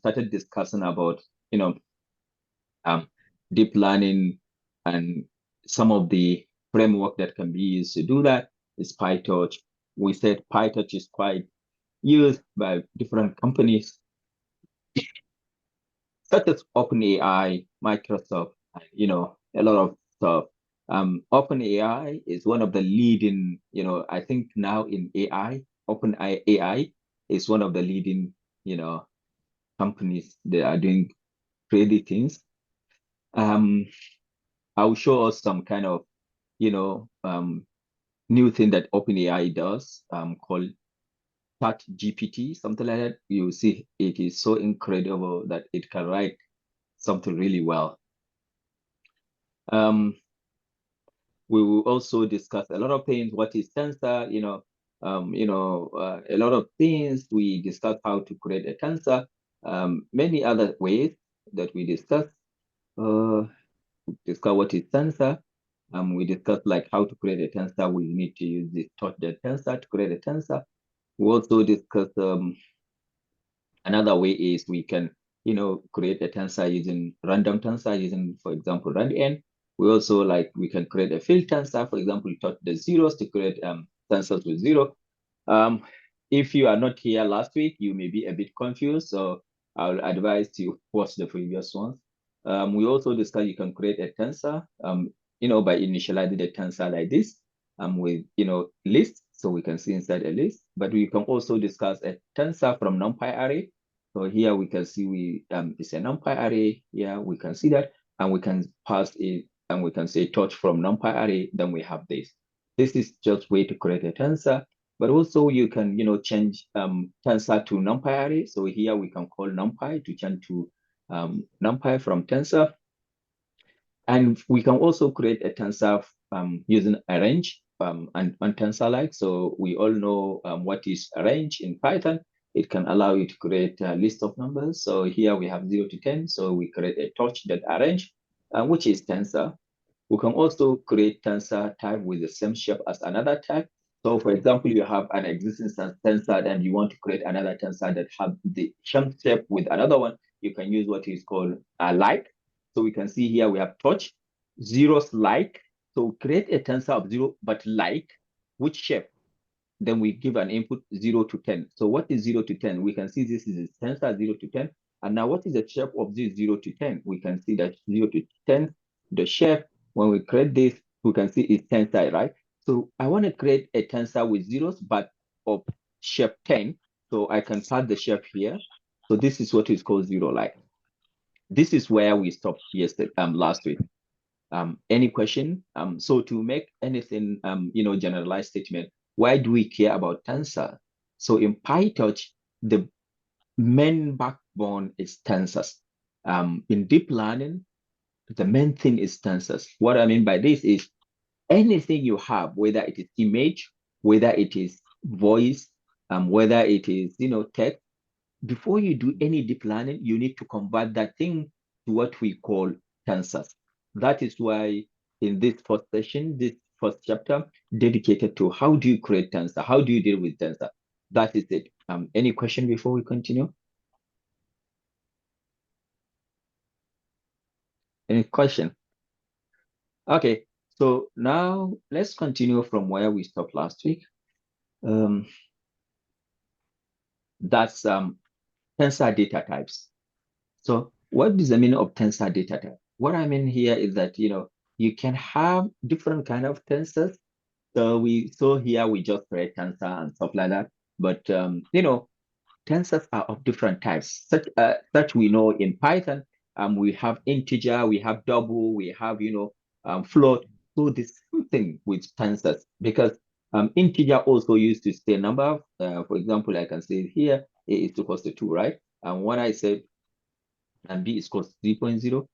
started discussing about, deep learning, and some of the framework that can be used to do that is PyTorch. We said PyTorch is quite used by different companies such as OpenAI, Microsoft, a lot of stuff. OpenAI is one of the leading, I think now in AI, OpenAI is one of the leading, companies that are doing crazy things. I'll show us some kind of, new thing that OpenAI does, called Chat GPT, something like that. You see, it is so incredible that it can write something really well. We will also discuss a lot of things. What is tensor? A lot of things. We discuss how to create a tensor. Many other ways that we discuss. Discuss what is tensor. We discuss like how to create a tensor. We need to use this torch-dead tensor to create a tensor. We also discuss another way is we can, create a tensor using random tensor using, for example, randn. We also we can create a field tensor. For example, we taught the zeros to create tensors with zero. If you are not here last week, you may be a bit confused. So I'll advise you watch the previous ones. We also discussed you can create a tensor, by initializing the tensor like this, with, list. So we can see inside a list, but we can also discuss a tensor from NumPy array. So here we can see it's a NumPy array. Yeah, we can see that, and we can pass it, and we can say torch from NumPy array. Then we have this. This is just way to create a tensor, but also you can, change tensor to NumPy array. So here we can call NumPy to change to NumPy from tensor. And we can also create a tensor using arrange and tensor-like. So we all know what is arrange in Python. It can allow you to create a list of numbers. So here we have 0 to 10. So we create a torch.arrange, which is tensor. We can also create tensor type with the same shape as another type. So for example, you have an existing tensor and you want to create another tensor that have the same shape with another one. You can use what is called a like. So we can see here we have torch, zeros like. So create a tensor of 0, but like, which shape? Then we give an input 0 to 10. So what is 0 to 10? We can see this is a tensor 0 to 10. And now what is the shape of this 0 to 10? We can see that 0 to 10, the shape, when we create this, we can see it's tensor, right? So I want to create a tensor with zeros, but of shape 10. So I can pass the shape here. So this is what is called zero like. This is where we stopped yesterday, last week. Any question? So to make anything, generalized statement, why do we care about tensor? So in PyTorch, the main backbone is tensors. In deep learning, the main thing is tensors. What I mean by this is anything you have, whether it is image, whether it is voice, whether it is, text, before you do any deep learning, you need to convert that thing to what we call tensors. That is why in this first session, this first chapter, dedicated to how do you create tensor? How do you deal with tensor? That is it. Any question before we continue? Any question? Okay, so now let's continue from where we stopped last week. That's tensor data types. So what is the meaning of tensor data type? What I mean here is that, you can have different kind of tensors. So here we just create tensor and stuff like that. But, tensors are of different types. Such we know in Python, we have integer, we have double, we have, float. So the same thing with tensors, because integer also used to say number. For example, I can say here, a is equals to 2, right? And when I say and b is equal to 3.0.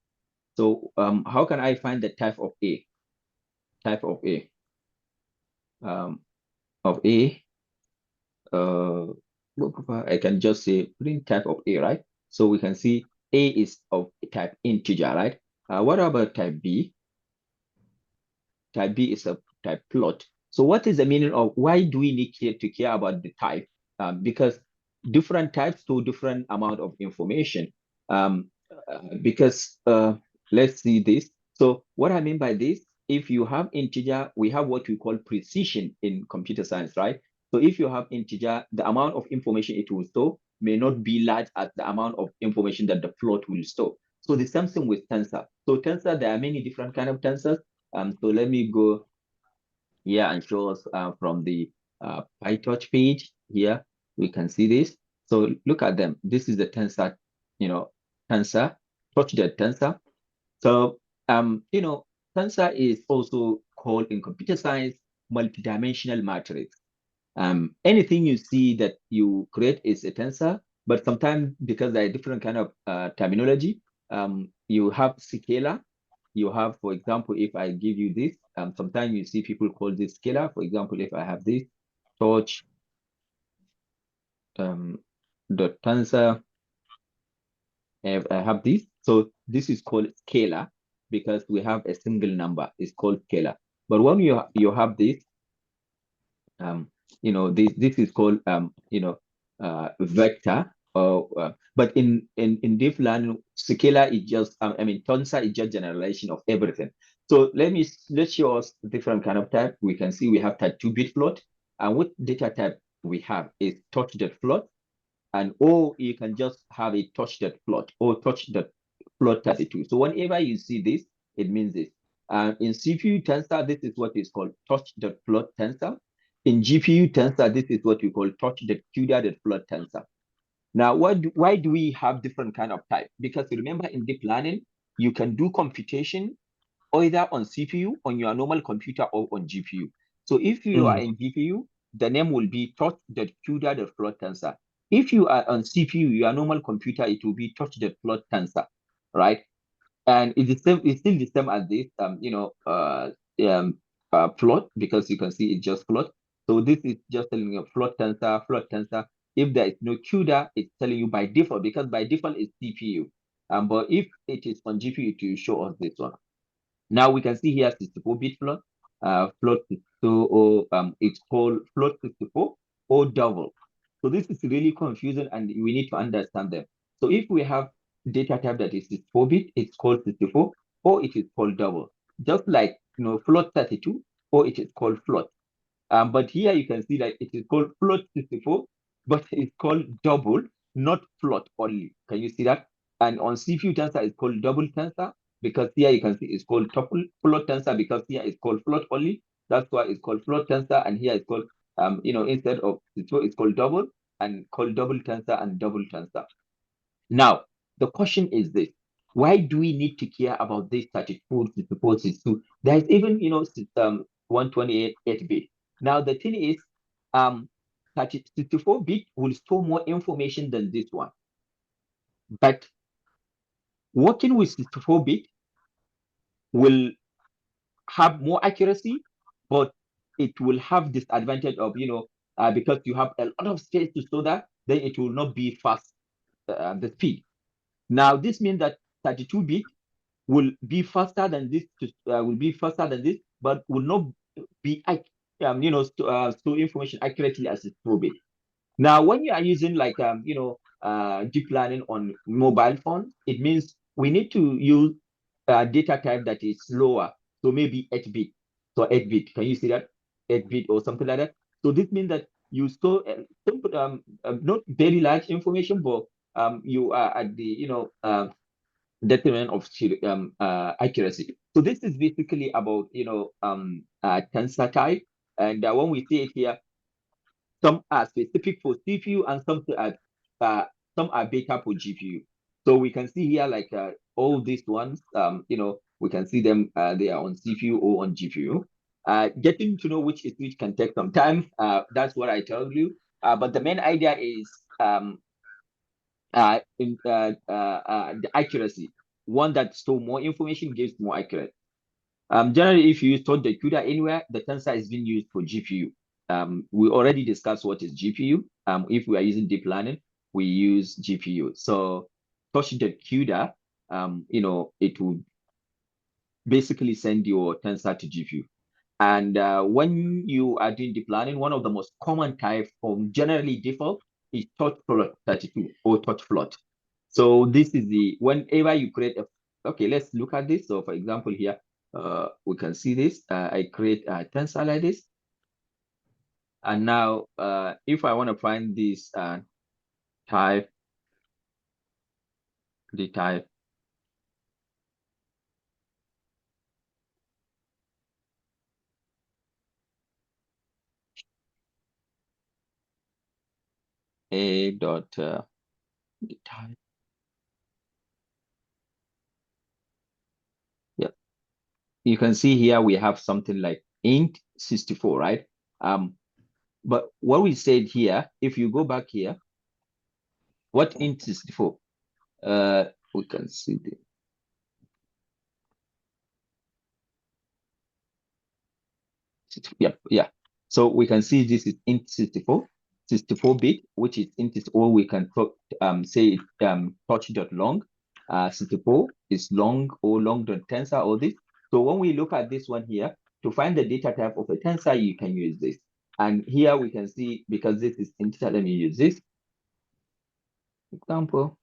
So how can I find the type of A? Type of A. I can just say print type of A, right? So we can see A is of type integer, right? What about type B? Type B is a type float. So what is the meaning of why do we need to care about the type? Because different types to different amount of information. Because let's see this. So what I mean by this, if you have integer, we have what we call precision in computer science, right? So if you have integer, the amount of information it will store may not be large as the amount of information that the float will store. So the same thing with tensor. So tensor, there are many different kind of tensors. So let me go here and show us from the PyTorch page here. We can see this. So look at them. This is the tensor, tensor, torch-dot tensor. So, tensor is also called in computer science multidimensional matrix. Anything you see that you create is a tensor, but sometimes because there are different kind of terminology, you have scalar. You have, for example, if I give you this, sometimes you see people call this scalar. For example, if I have this torch dot tensor, if I have this, so this is called scalar because we have a single number. It's called scalar. But when you have this, this is called vector. But in deep learning, scalar is just tensor is just generalization of everything. So let's show us different kind of type. We can see we have 32-bit float, and what data type we have is touch-dot float, and or you can just have a touch-dot float or touch-dot float 32. So whenever you see this, it means this. In CPU tensor, this is what is called touch.float tensor. In GPU tensor, this is what we call touch.CUDA.float tensor. Now, why do we have different kind of type? Because remember, in deep learning, you can do computation either on CPU, on your normal computer, or on GPU. So if you are in GPU, the name will be touch.CUDA.float tensor. If you are on CPU, your normal computer, it will be touch.float tensor, right? And it's still the same as this plot, because you can see it's just plot. So this is just telling you float tensor. If there is no CUDA, it's telling you by default, because by default it's CPU. But if it is on GPU, it will show us this one. Now we can see here 64-bit float, float 62, or it's called float 64 or double. So this is really confusing, and we need to understand them. So if we have data type that is 64-bit, it's called 64, or it is called double. Just like float 32, or it is called float. But here you can see that it is called float 64, but it's called double, not float only. Can you see that? And on CPU tensor, it's called double tensor, because here you can see it's called tuple float tensor, because here it's called float only. That's why it's called float tensor, and here it's called instead of it's called double, and called double tensor and double tensor. Now the question is this: why do we need to care about this 34, 64, 62? There's even 128-bit. Now the thing is, 64-bit will store more information than this one, but working with 64-bit will have more accuracy, but it will have disadvantage of because you have a lot of space to store that, then it will not be fast, the speed. Now this means that 32-bit will be faster than this, but will not be store information accurately as 64-bit. Now, when you are using like deep learning on mobile phones, it means we need to use data type that is slower. So maybe 8-bit. So 8-bit, can you see that? 8-bit or something like that. So this means that you store not very large information, but you are at the determinant of accuracy. So this is basically about tensor type, and when we see it here, some are specific for CPU and some are better for GPU. So we can see here like all these ones, we can see them, they are on CPU or on GPU. Getting to know which is which can take some time. That's what I told you. But the main idea is the accuracy. One that store more information gives more accurate. Generally, if you store the CUDA anywhere, the tensor is being used for GPU. We already discussed what is GPU. If we are using deep learning, we use GPU. So touch.CUDA, it will basically send your tensor to GPU. And when you are doing deep learning, one of the most common type from generally default is torch float 32 or torch float. So this is the whenever you create a okay, let's look at this. So for example, here we can see this. I create a tensor like this. And now if I want to find this type, the type a dot the type. Yeah, you can see here we have something like int 64, right? But what we said here, if you go back here, what int 64? We can see the yeah. So we can see this is int 64, 64-bit, which is int is all we can say torch.long. 64 is long or long.tensor or this. So when we look at this one here, to find the data type of a tensor, you can use this. And here we can see, because this is integer, let me use this example.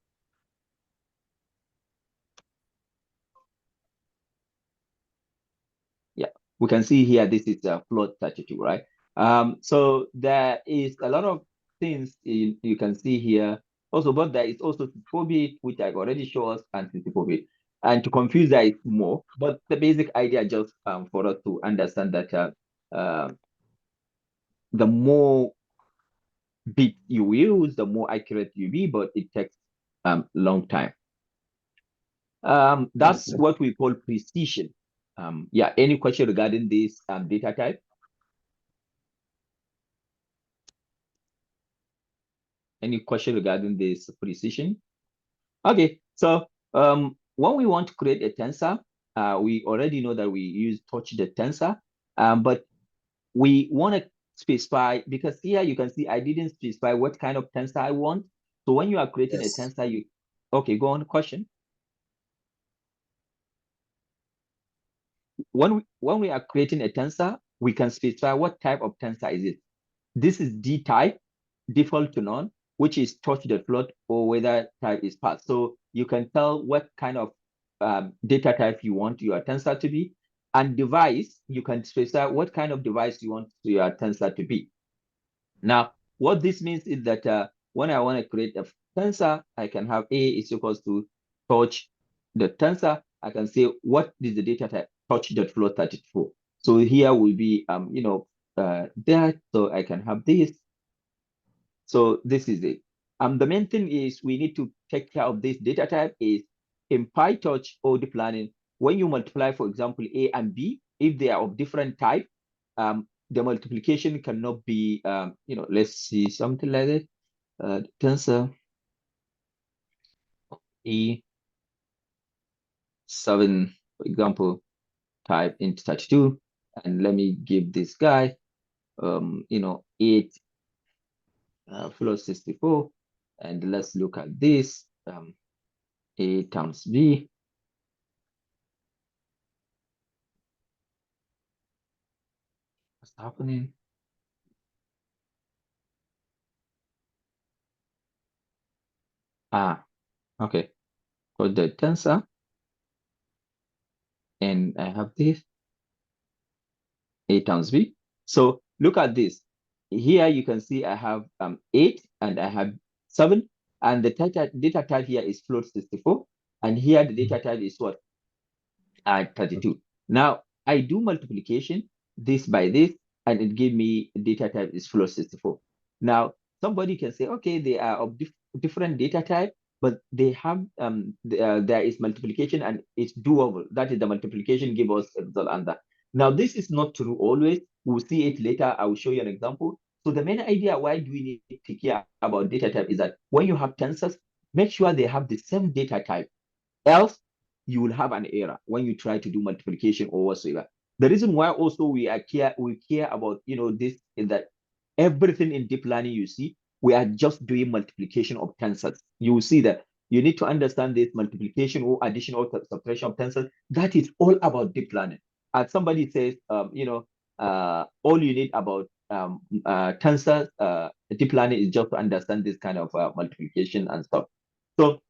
Yeah, we can see here, this is a float 32, right? So there is a lot of things you can see here also, but there is also 64-bit, which I already showed us, and 64-bit. And to confuse that is more, but the basic idea just for us to understand that the more bit you use, the more accurate you be, but it takes long time. That's what we call precision. Yeah, any question regarding this data type? Any question regarding this precision? Okay, so when we want to create a tensor, we already know that we use touch the tensor, but we want to specify, because here you can see I didn't specify what kind of tensor I want. So when you are creating a tensor, you okay, go on, question. When we are creating a tensor, we can specify what type of tensor is it. This is D type, default to none, which is touch the float, or whether type is passed. So you can tell what kind of data type you want your tensor to be. And device, you can specify what kind of device you want your tensor to be. Now, what this means is that when I want to create a tensor, I can have A is equals to touch the tensor. I can say what is the data type, touch.float 34. So here will be that. So I can have this. So this is it. The main thing is we need to take care of this data type is in PyTorch or deep learning. When you multiply, for example, A and B, if they are of different type, the multiplication cannot be, let's see something like that. Tensor E7, for example, type int 32, and let me give this guy, 8 float 64, and let's look at this. A times B. What's happening? Okay. For the tensor, and I have this A times B. So look at this. Here you can see I have 8 and I have 7, and the data type here is float 64, and here the data type is what? 32. Now I do multiplication, this by this, and it gave me data type is float 64. Now somebody can say, okay, they are of different data type, but they have there is multiplication and it's doable. That is the multiplication give us a result under. Now this is not true always. We'll see it later. I will show you an example. So the main idea why do we need to care about data type is that when you have tensors, make sure they have the same data type. Else, you will have an error when you try to do multiplication or whatsoever. The reason why also we care about this is that everything in deep learning you see, we are just doing multiplication of tensors. You will see that you need to understand this multiplication or addition or subtraction of tensors. That is all about deep learning. As somebody says, all you need about tensor deep learning is just to understand this kind of multiplication and stuff. So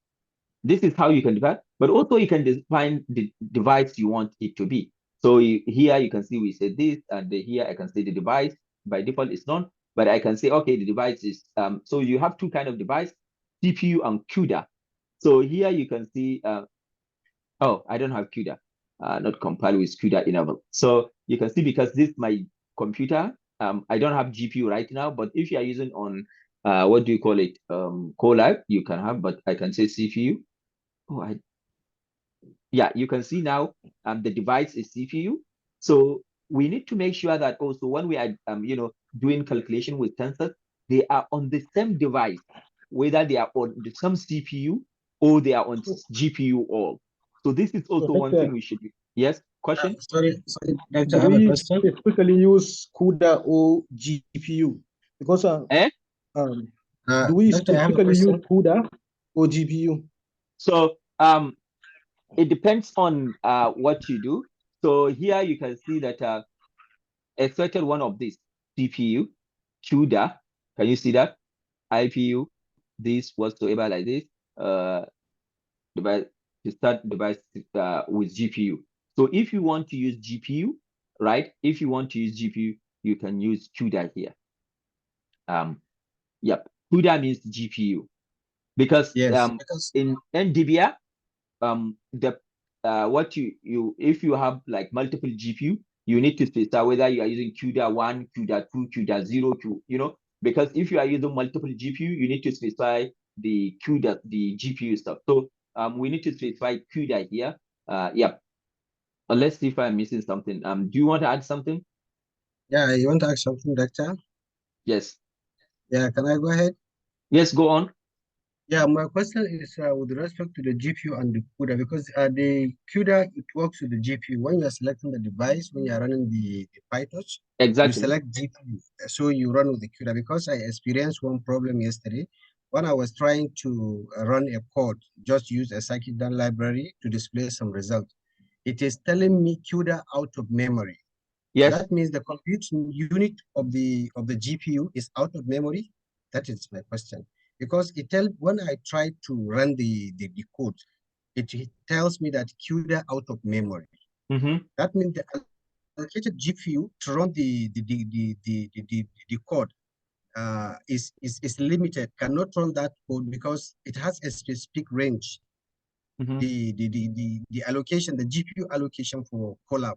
this is how you can define, but also you can define the device you want it to be. So here you can see we say this, and here I can say the device by default is none, but I can say, okay, the device is, so you have two kind of device, CPU and CUDA. So here you can see, oh, I don't have CUDA, not compiled with CUDA enable. So you can see because this is my computer, I don't have GPU right now, but if you are using on, what do you call it, Colab, you can have, but I can say CPU. Oh, yeah, you can see now the device is CPU. So we need to make sure that also when we are doing calculation with tensors, they are on the same device, whether they are on the same CPU or they are on GPU all. So this is also one thing we should do. Yes, question? Sorry, Doctor, Do we typically use CUDA or GPU? Because do we Doctor, typically use CUDA or GPU? So it depends on what you do. So here you can see that a certain one of these CPU, CUDA, can you see that? IPU, this whatsoever like this, device to start device with GPU. So if you want to use GPU, right? If you want to use GPU, you can use CUDA here. Yep, CUDA means GPU because because in NDBA, the what you if you have like multiple GPU, you need to specify whether you are using CUDA 1, CUDA 2, CUDA 0, because if you are using multiple GPU, you need to specify the CUDA, the GPU stuff. So we need to specify CUDA here. Yeah. Let's see if I'm missing something. Do you want to add something? Yeah, you want to ask something, Doctor? Yes. Yeah, can I go ahead? Yes, go on. Yeah, my question is with respect to the GPU and the CUDA, because the CUDA, it works with the GPU. When you are selecting the device, when you are running the PyTorch, exactly, you select GPU. So you run with the CUDA, because I experienced one problem yesterday when I was trying to run a code, just use a scikit-learn library to display some result. It is telling me CUDA out of memory. Yes. So that means the computing unit of the GPU is out of memory. That is my question. Because when I try to run the code, it tells me that CUDA out of memory. That means the allocated GPU to run the code is limited, cannot run that code because it has a specific range. The allocation, the GPU allocation for Colab,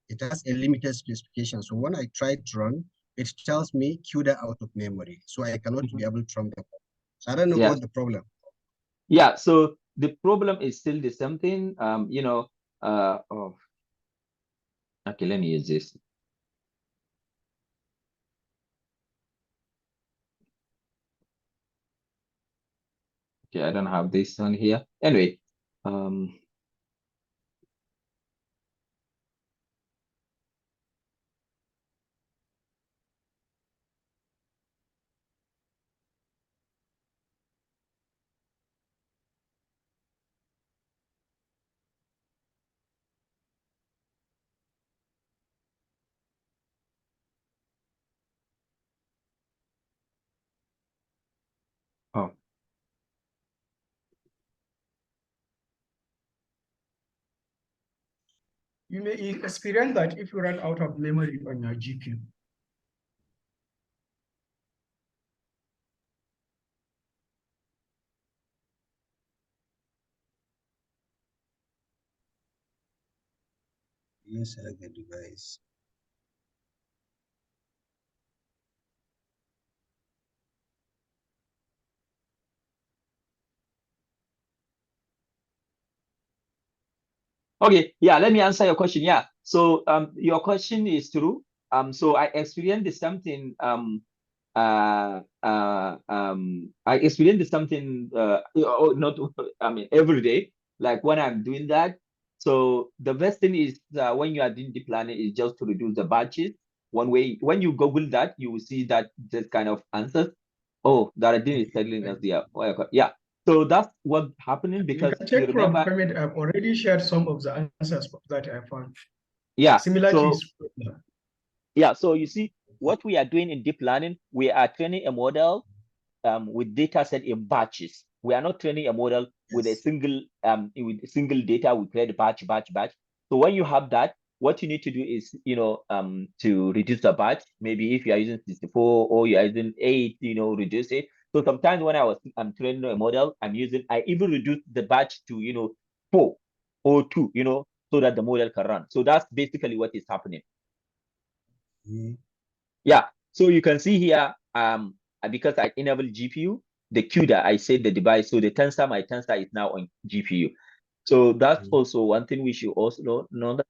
it has a limited specification. So when I try to run, it tells me CUDA out of memory. So I cannot be able to run the code. So I don't know what the problem. Yeah, so the problem is still the same thing. Oh, okay, let me use this. Okay, I don't have this on here. Anyway, oh. You may experience that if you run out of memory on your GPU. You select the device. Okay, yeah, let me answer your question. Yeah, so your question is true. So I experienced the something I experienced something not I mean every day, like when I'm doing that. So the best thing is when you are doing deep learning is just to reduce the batches. One way, when you Google that, you will see that this kind of answers. Oh, that I didn't telling us yeah. So that's what happening because you can check remember, from comment. I've already shared some of the answers that I found. Yeah. Similar to his yeah, so you see, what we are doing in deep learning, we are training a model with data set in batches. We are not training a model with a single data. We create batch. So when you have that, what you need to do is, to reduce the batch. Maybe if you are using 64 or you are using 8, reduce it. So sometimes when I'm training a model, I even reduce the batch to 4 or 2, so that the model can run. So that's basically what is happening. Yeah. So you can see here, because I enable GPU, the CUDA, I said the device. So my tensor is now on GPU. So that's also one thing we should also know that.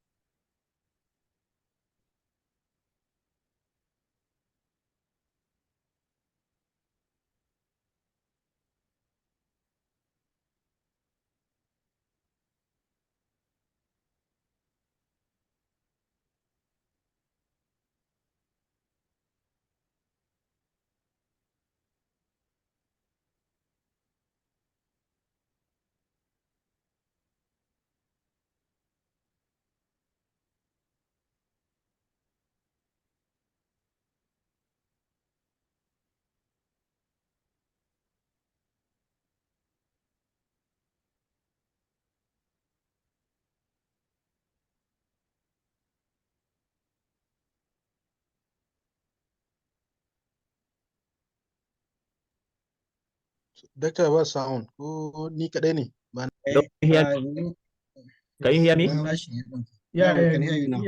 Doctor, what sound? Oh, ni kadai ne. Can you hear me? Yeah, we can hear you now.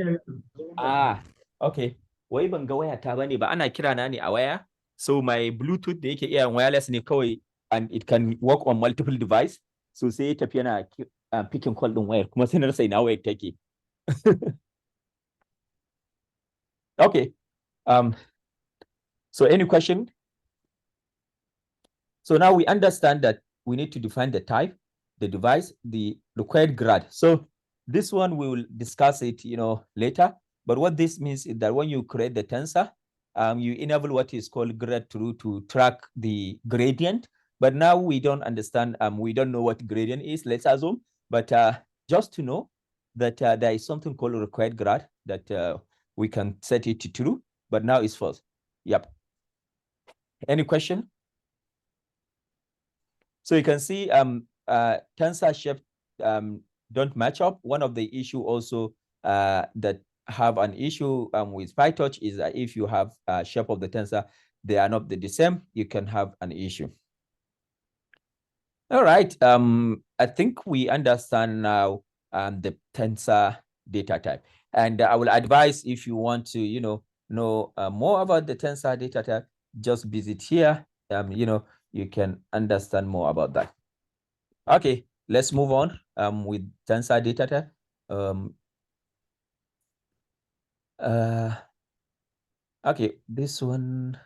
Okay. Wai ban ga waya ta bane ba, ana kira na ne a waya. So my Bluetooth da yake iya wireless ne kawai, and it can work on multiple device. So sai ya tafi yana picking call din wayar, kuma sai na rasa ina wayar take. Okay. So any question? So now we understand that we need to define the type, the device, the required grad. So this one we will discuss it, later. But what this means is that when you create the tensor, you enable what is called grad true to track the gradient. But now we don't understand, we don't know what gradient is, let's assume. But just to know that there is something called required grad that we can set it to true, but now it's false. Yep. Any question? So you can see tensor shape don't match up. One of the issue also that have an issue with PyTorch is that if you have shape of the tensor, they are not the same, you can have an issue. All right. I think we understand now the tensor data type. And I will advise, if you want to, know more about the tensor data type, just visit here. You can understand more about that. Okay, let's move on with tensor data type. Okay, this one,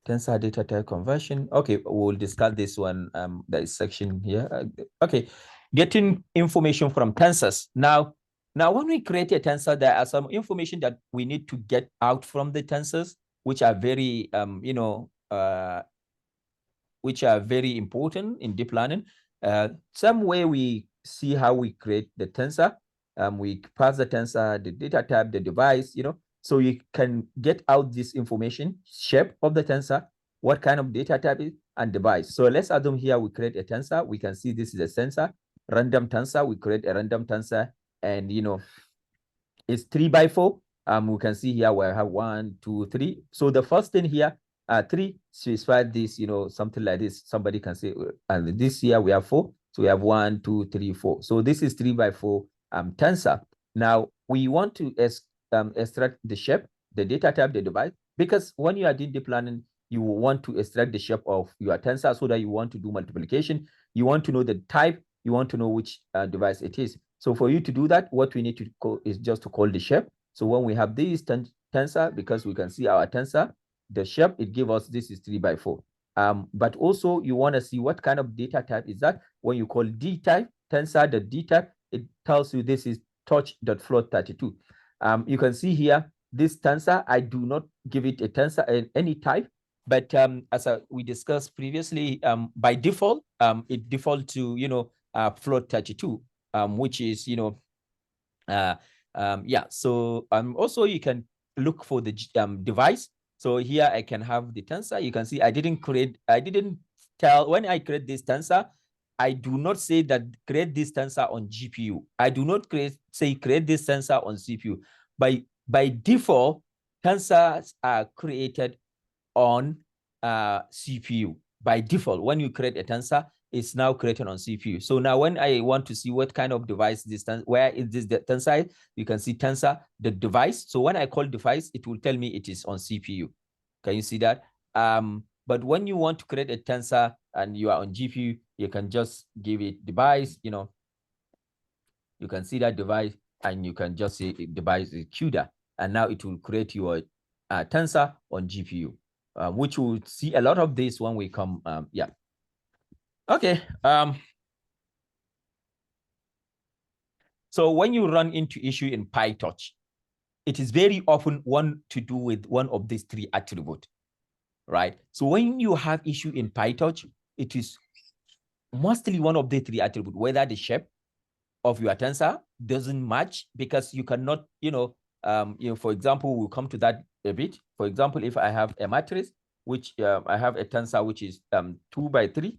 tensor data type conversion. Okay, we'll discuss this one. There is section here. Okay, getting information from tensors. Now, when we create a tensor, there are some information that we need to get out from the tensors, which are very, which are very important in deep learning. Some way we see how we create the tensor. We pass the tensor, the data type, the device, so you can get out this information, shape of the tensor, what kind of data type is, and device. So let's assume here we create a tensor. We can see this is a tensor, random tensor. We create a random tensor, and it's 3 by 4. We can see here we have 1, 2, 3. So the first thing here, 3 specify this, something like this. Somebody can say, and this here we have 4. So we have 1, 2, 3, 4. So this is 3 by 4 tensor. Now we want to extract the shape, the data type, the device, because when you are doing deep learning, you want to extract the shape of your tensor so that you want to do multiplication. You want to know the type. You want to know which device it is. So for you to do that, what we need to call is just to call the shape. So when we have this tensor, because we can see our tensor, the shape, it gives us this is 3 by 4. But also you want to see what kind of data type is that. When you call D type, tensor, the D type, it tells you this is torch.float32. You can see here, this tensor, I do not give it a tensor any type, but as we discussed previously, by default, it default to, float 32, which is, yeah. So also you can look for the device. So here I can have the tensor. You can see I didn't tell when I create this tensor, I do not say that create this tensor on GPU. I do not say create this tensor on CPU. By default, tensors are created on CPU. By default, when you create a tensor, it's now created on CPU. So now when I want to see what kind of device this where is this the tensor, you can see tensor, the device. So when I call device, it will tell me it is on CPU. Can you see that? But when you want to create a tensor and you are on GPU, you can just give it device, you know, you can see that device and you can just say device is CUDA. And now it will create your tensor on GPU, which we'll see a lot of this when we come, yeah. Okay. So when you run into issue in PyTorch, it is very often one to do with one of these three attributes, right? So when you have issue in PyTorch, it is mostly one of the three attributes, whether the shape of your tensor doesn't match, because you cannot, for example, we'll come to that a bit. For example, if I have a matrix, which I have a tensor which is 2 by 3,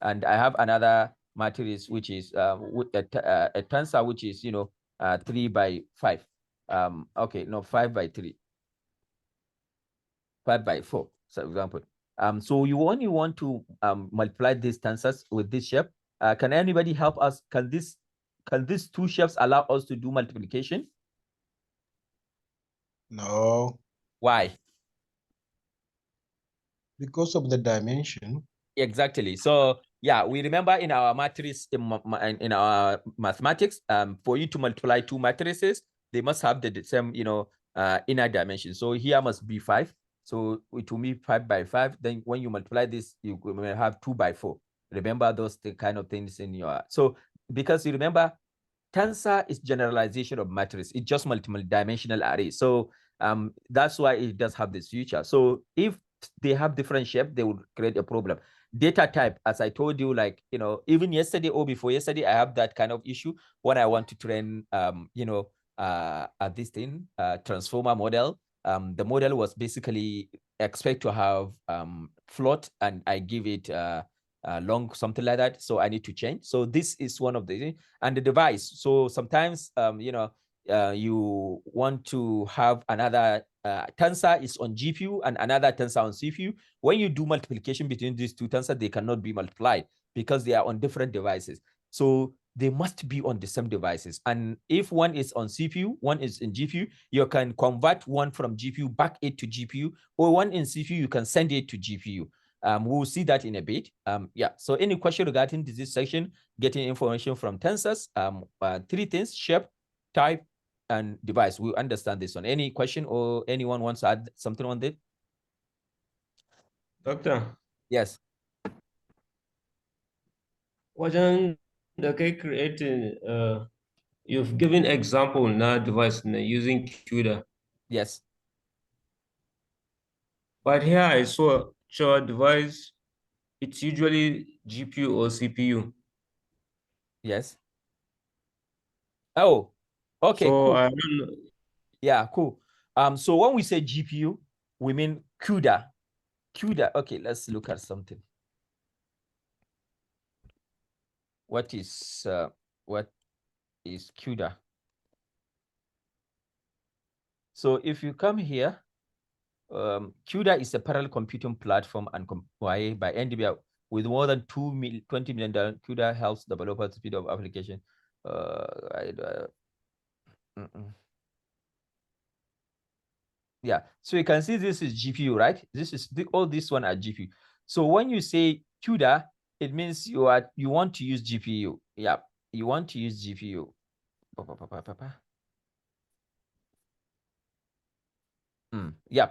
and I have another matrix which is with a tensor which is 3 by 5. Okay, no, 5 by 3, 5 by 4, for example. So you only want to multiply these tensors with this shape. Can anybody help us? Can these two shapes allow us to do multiplication? No. Why? Because of the dimension. Exactly. So yeah, we remember in our matrix in our mathematics, for you to multiply two matrices, they must have the same inner dimension. So here must be 5. So it will be 5 by 5. Then when you multiply this, you will have 2 by 4. Remember those kind of things in your, so because you remember, tensor is generalization of matrix. It's just multiple dimensional array. So that's why it does have this feature. So if they have different shape, they would create a problem. Data type, as I told you, like, even yesterday or before yesterday, I have that kind of issue when I want to train, this thing, transformer model. The model was basically expect to have float, and I give it long, something like that. So I need to change. So this is one of the, and the device. So sometimes, you want to have another tensor is on GPU and another tensor on CPU. When you do multiplication between these two tensors, they cannot be multiplied because they are on different devices. So they must be on the same devices. And if one is on CPU, one is in GPU, you can convert one from GPU back it to GPU, or one in CPU, you can send it to GPU. We'll see that in a bit. Yeah, so any question regarding this section, getting information from tensors, 3 things: shape, type, and device. We'll understand this one. Any question or anyone wants to add something on this? Doctor. Yes. Wajen da kai creating, you've given example now device using CUDA. Yes. But here I saw your device, it's usually GPU or CPU. Yes. Oh, okay, so cool. I don't know. Yeah, cool. So when we say GPU, we mean CUDA. CUDA. Okay, let's look at something. What is CUDA? So if you come here, CUDA is a parallel computing platform and by NVIDIA with more than $20 million. CUDA helps developers speed of application. Yeah, so you can see this is GPU, right? This is all this one are GPU. So when you say CUDA, it means you want to use GPU. Yeah, you want to use GPU. Yeah.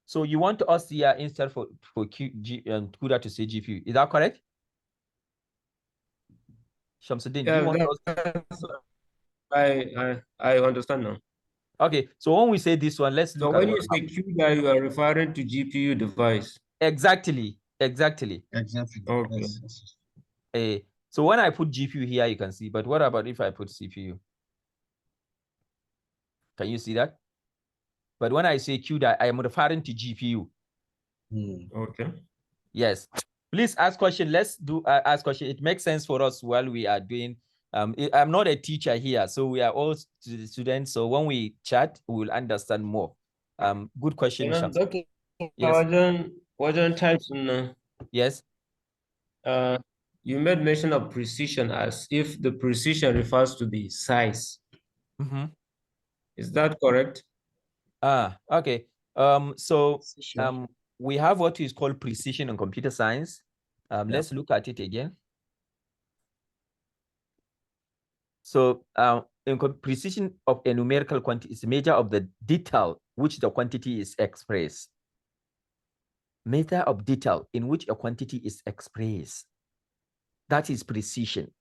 So you want us here instead for CUDA to say GPU. Is that correct? Shamsuddin, Yeah, do you want us? I understand now. Okay, so when we say this one, let's look so at when you say CUDA, you are referring to GPU device. Exactly. Exactly. Okay. Yes. So when I put GPU here, you can see, but what about if I put CPU? Can you see that? But when I say CUDA, I am referring to GPU. Okay. Yes. Please ask question. Let's do ask question. It makes sense for us while we are doing. I'm not a teacher here, so we are all students. So when we chat, we will understand more. Good question, Shams. Yes. Wajen types, Yes. You made mention of precision as if the precision refers to the size. Is that correct? Okay. So we have what is called precision in computer science. Let's look at it again. So in precision of a numerical quantity is a measure of the detail which the quantity is expressed. Measure of detail in which a quantity is expressed. That is precision.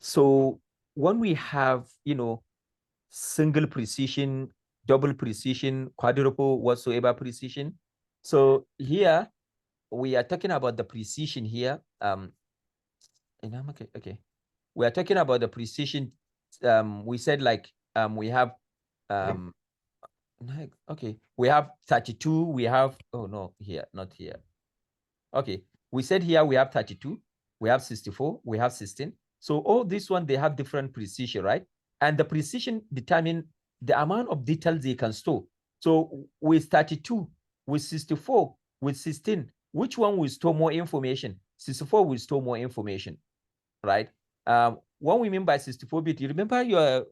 So when we have, single precision, double precision, quadruple, whatsoever precision. So here we are talking about the precision here. Okay. We are talking about the precision. We said like we have okay, we have 32, we have not here. Okay, we said here we have 32, we have 64, we have 16. So all this one, they have different precision, right? And the precision determine the amount of details they can store. So with 32, with 64, with 16, which one will store more information? 64 will store more information, right? What we mean by 64-bit, you remember your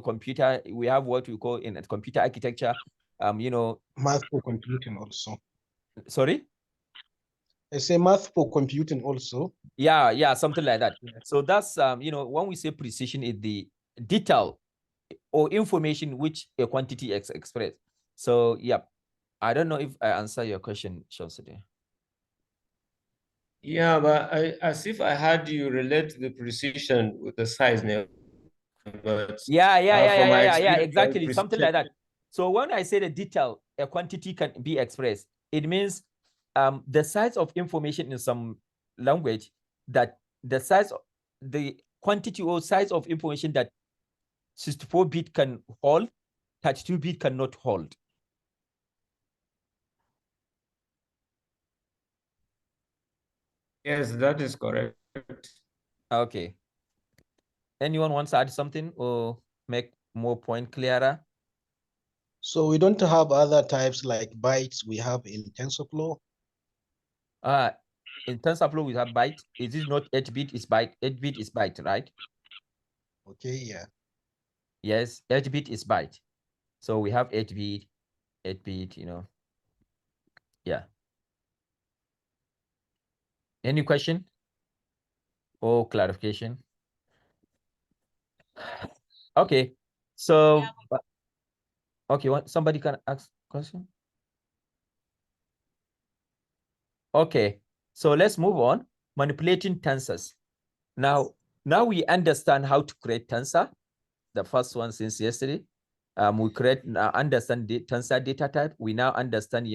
computer, we have what we call in computer architecture, math for computing also. Sorry? I say math for computing also. Yeah, something like that. So that's, when we say precision, is the detail or information which a quantity express. So, yeah, I don't know if I answer your question, Shamsuddin. Yeah, but as if I had you relate the precision with the size now. But Yeah, exactly, something like that. So when I say the detail, a quantity can be expressed, it means the size of information in some language, that the size, the quantity or size of information that 64-bit can hold, 32-bit cannot hold. Yes, that is correct. Okay. Anyone wants to add something or make more point clearer? So we don't have other types like bytes we have in TensorFlow? In TensorFlow we have byte. It is not 8-bit, is byte. 8-bit is byte, right? Okay, yeah. Yes, 8-bit is byte. So we have 8-bit, Yeah. Any question or clarification? Okay. So, okay, somebody can ask question? Okay, so let's move on. Manipulating tensors. Now we understand how to create tensor. The first one since yesterday. We understand the tensor data type. We now understand,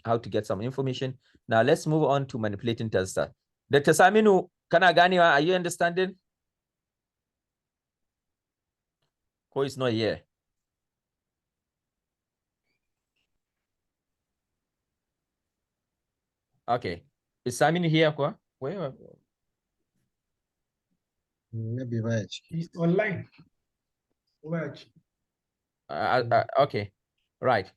how to get some information. Now let's move on to manipulating tensor. Dr. Saminu, Kanaganiwa, are you understanding? Who is not here? Okay. Is Saminu here? Where? Maybe right. He's online. Okay, right.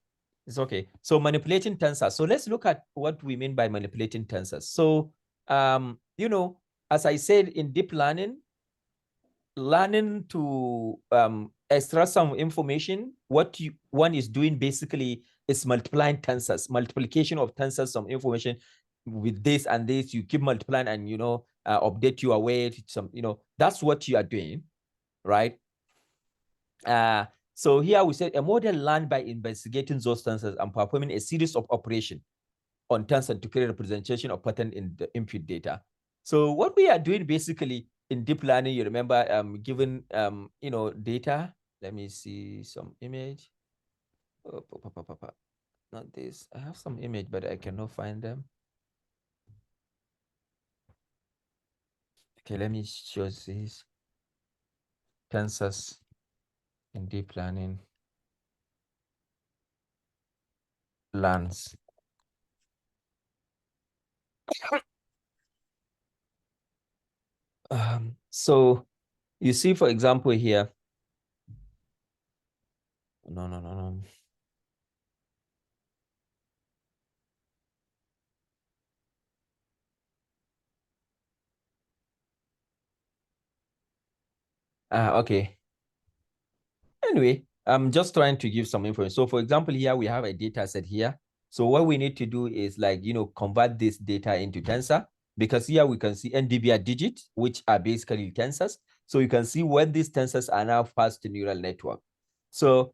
It's okay. So manipulating tensors. So let's look at what we mean by manipulating tensors. So, as I said in deep learning to extract some information, what one is doing basically is multiplying tensors, multiplication of tensors, some information with this and this, you keep multiplying and, update your weight, that's what you are doing, right? So here we said a model learned by investigating those tensors and performing a series of operations on tensor to create a representation of pattern in the input data. So what we are doing basically in deep learning, you remember, given data. Let me see some image. Oh, not this. I have some image, but I cannot find them. Okay, let me show this. Tensors. in deep learning learns. So you see, for example, here. No. Okay. Anyway, I'm just trying to give some information. So for example, here we have a data set here. So what we need to do is like, convert this data into tensor, because here we can see NDVR digit, which are basically tensors. So you can see when these tensors are now passed to neural network. So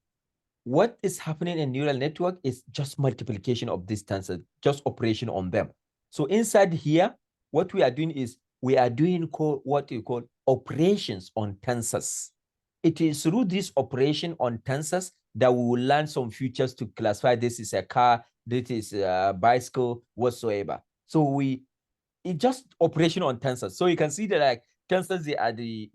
what is happening in neural network is just multiplication of these tensors, just operation on them. So inside here, what we are doing is we are doing what you call operations on tensors. It is through this operation on tensors that we will learn some features to classify this is a car, this is a bicycle, whatsoever. So it's just operation on tensors. So you can see that like tensors, they are the,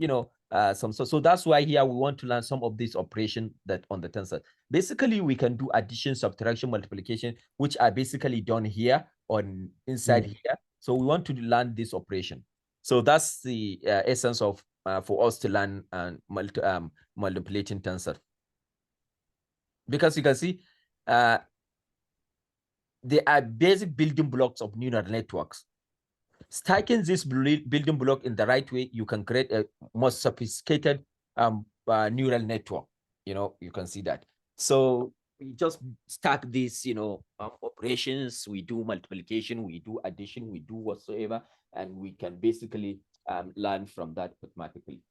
so that's why here we want to learn some of this operation that on the tensor. Basically, we can do addition, subtraction, multiplication, which are basically done here on inside here. So we want to learn this operation. So that's the essence of for us to learn multiplicating tensor. Because you can see they are basic building blocks of neural networks. Stacking this building block in the right way, you can create a more sophisticated neural network. You can see that. So we just stack these, operations. We do multiplication, we do addition, we do whatsoever, and we can basically learn from that automatically.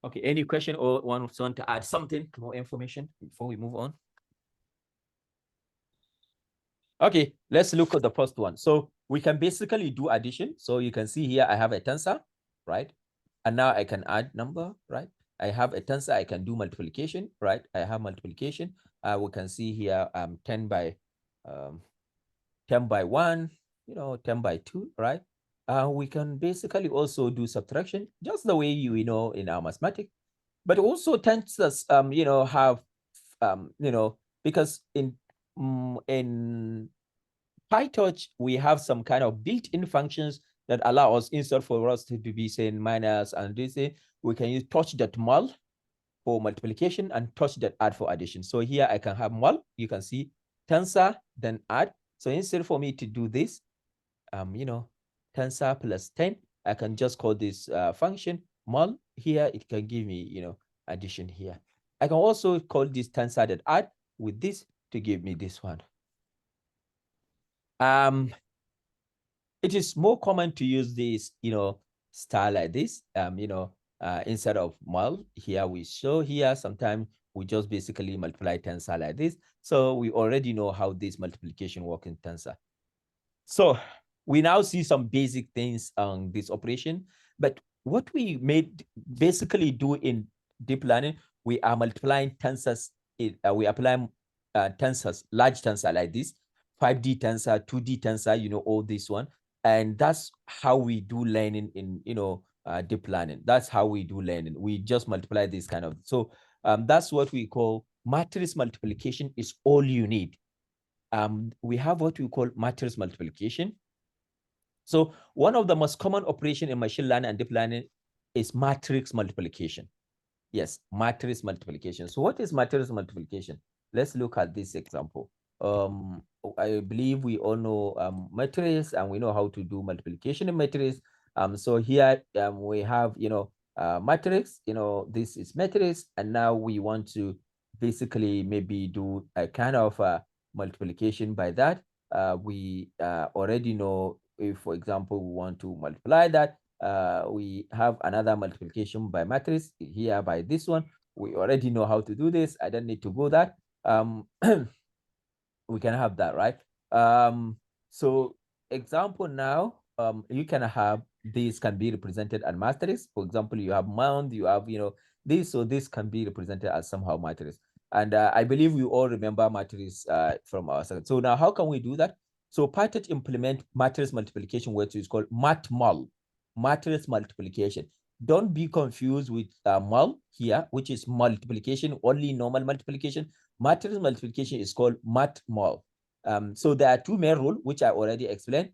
Okay, any question or want to add something, more information before we move on? Okay, let's look at the first one. So we can basically do addition. So you can see here, I have a tensor, right? And now I can add number, right? I have a tensor, I can do multiplication, right? I have multiplication. We can see here 10 by 1, 10 by 2, right? We can basically also do subtraction, just the way you know in our mathematics. But also tensors, have, because in PyTorch, we have some kind of built-in functions that allow us, instead for us to be saying minus and this, we can use touch.mul for multiplication and touch.add for addition. So here I can have mul, you can see tensor, then add. So instead for me to do this, tensor plus 10, I can just call this function mul. Here it can give me, addition here. I can also call this tensor.add with this to give me this one. It is more common to use this, style like this, instead of mul. Here we show here, sometimes we just basically multiply tensor like this. So we already know how this multiplication works in tensor. So we now see some basic things on this operation. But what we basically do in deep learning, we are multiplying tensors. We apply tensors, large tensor like this, 5D tensor, 2D tensor, all this one. And that's how we do learning in, deep learning. That's how we do learning. We just multiply this kind of. So that's what we call matrix multiplication is all you need. We have what we call matrix multiplication. So one of the most common operation in machine learning and deep learning is matrix multiplication. Yes, matrix multiplication. So what is matrix multiplication? Let's look at this example. I believe we all know matrix, and we know how to do multiplication in matrix. So here we have, matrix, this is matrix, and now we want to basically maybe do a kind of multiplication by that. We already know if, for example, we want to multiply that, we have another multiplication by matrix here by this one. We already know how to do this. I don't need to go that. We can have that, right? So example now, you can have this can be represented as matrix. For example, you have mount, you have, this, so this can be represented as somehow matrix. And I believe we all remember matrix from our second. So now how can we do that? So PyTorch implement matrix multiplication, which is called matmul, matrix multiplication. don't be confused with mul here, which is multiplication, only normal multiplication. Matrix multiplication is called mat-mul. So there are two main rules, which I already explained.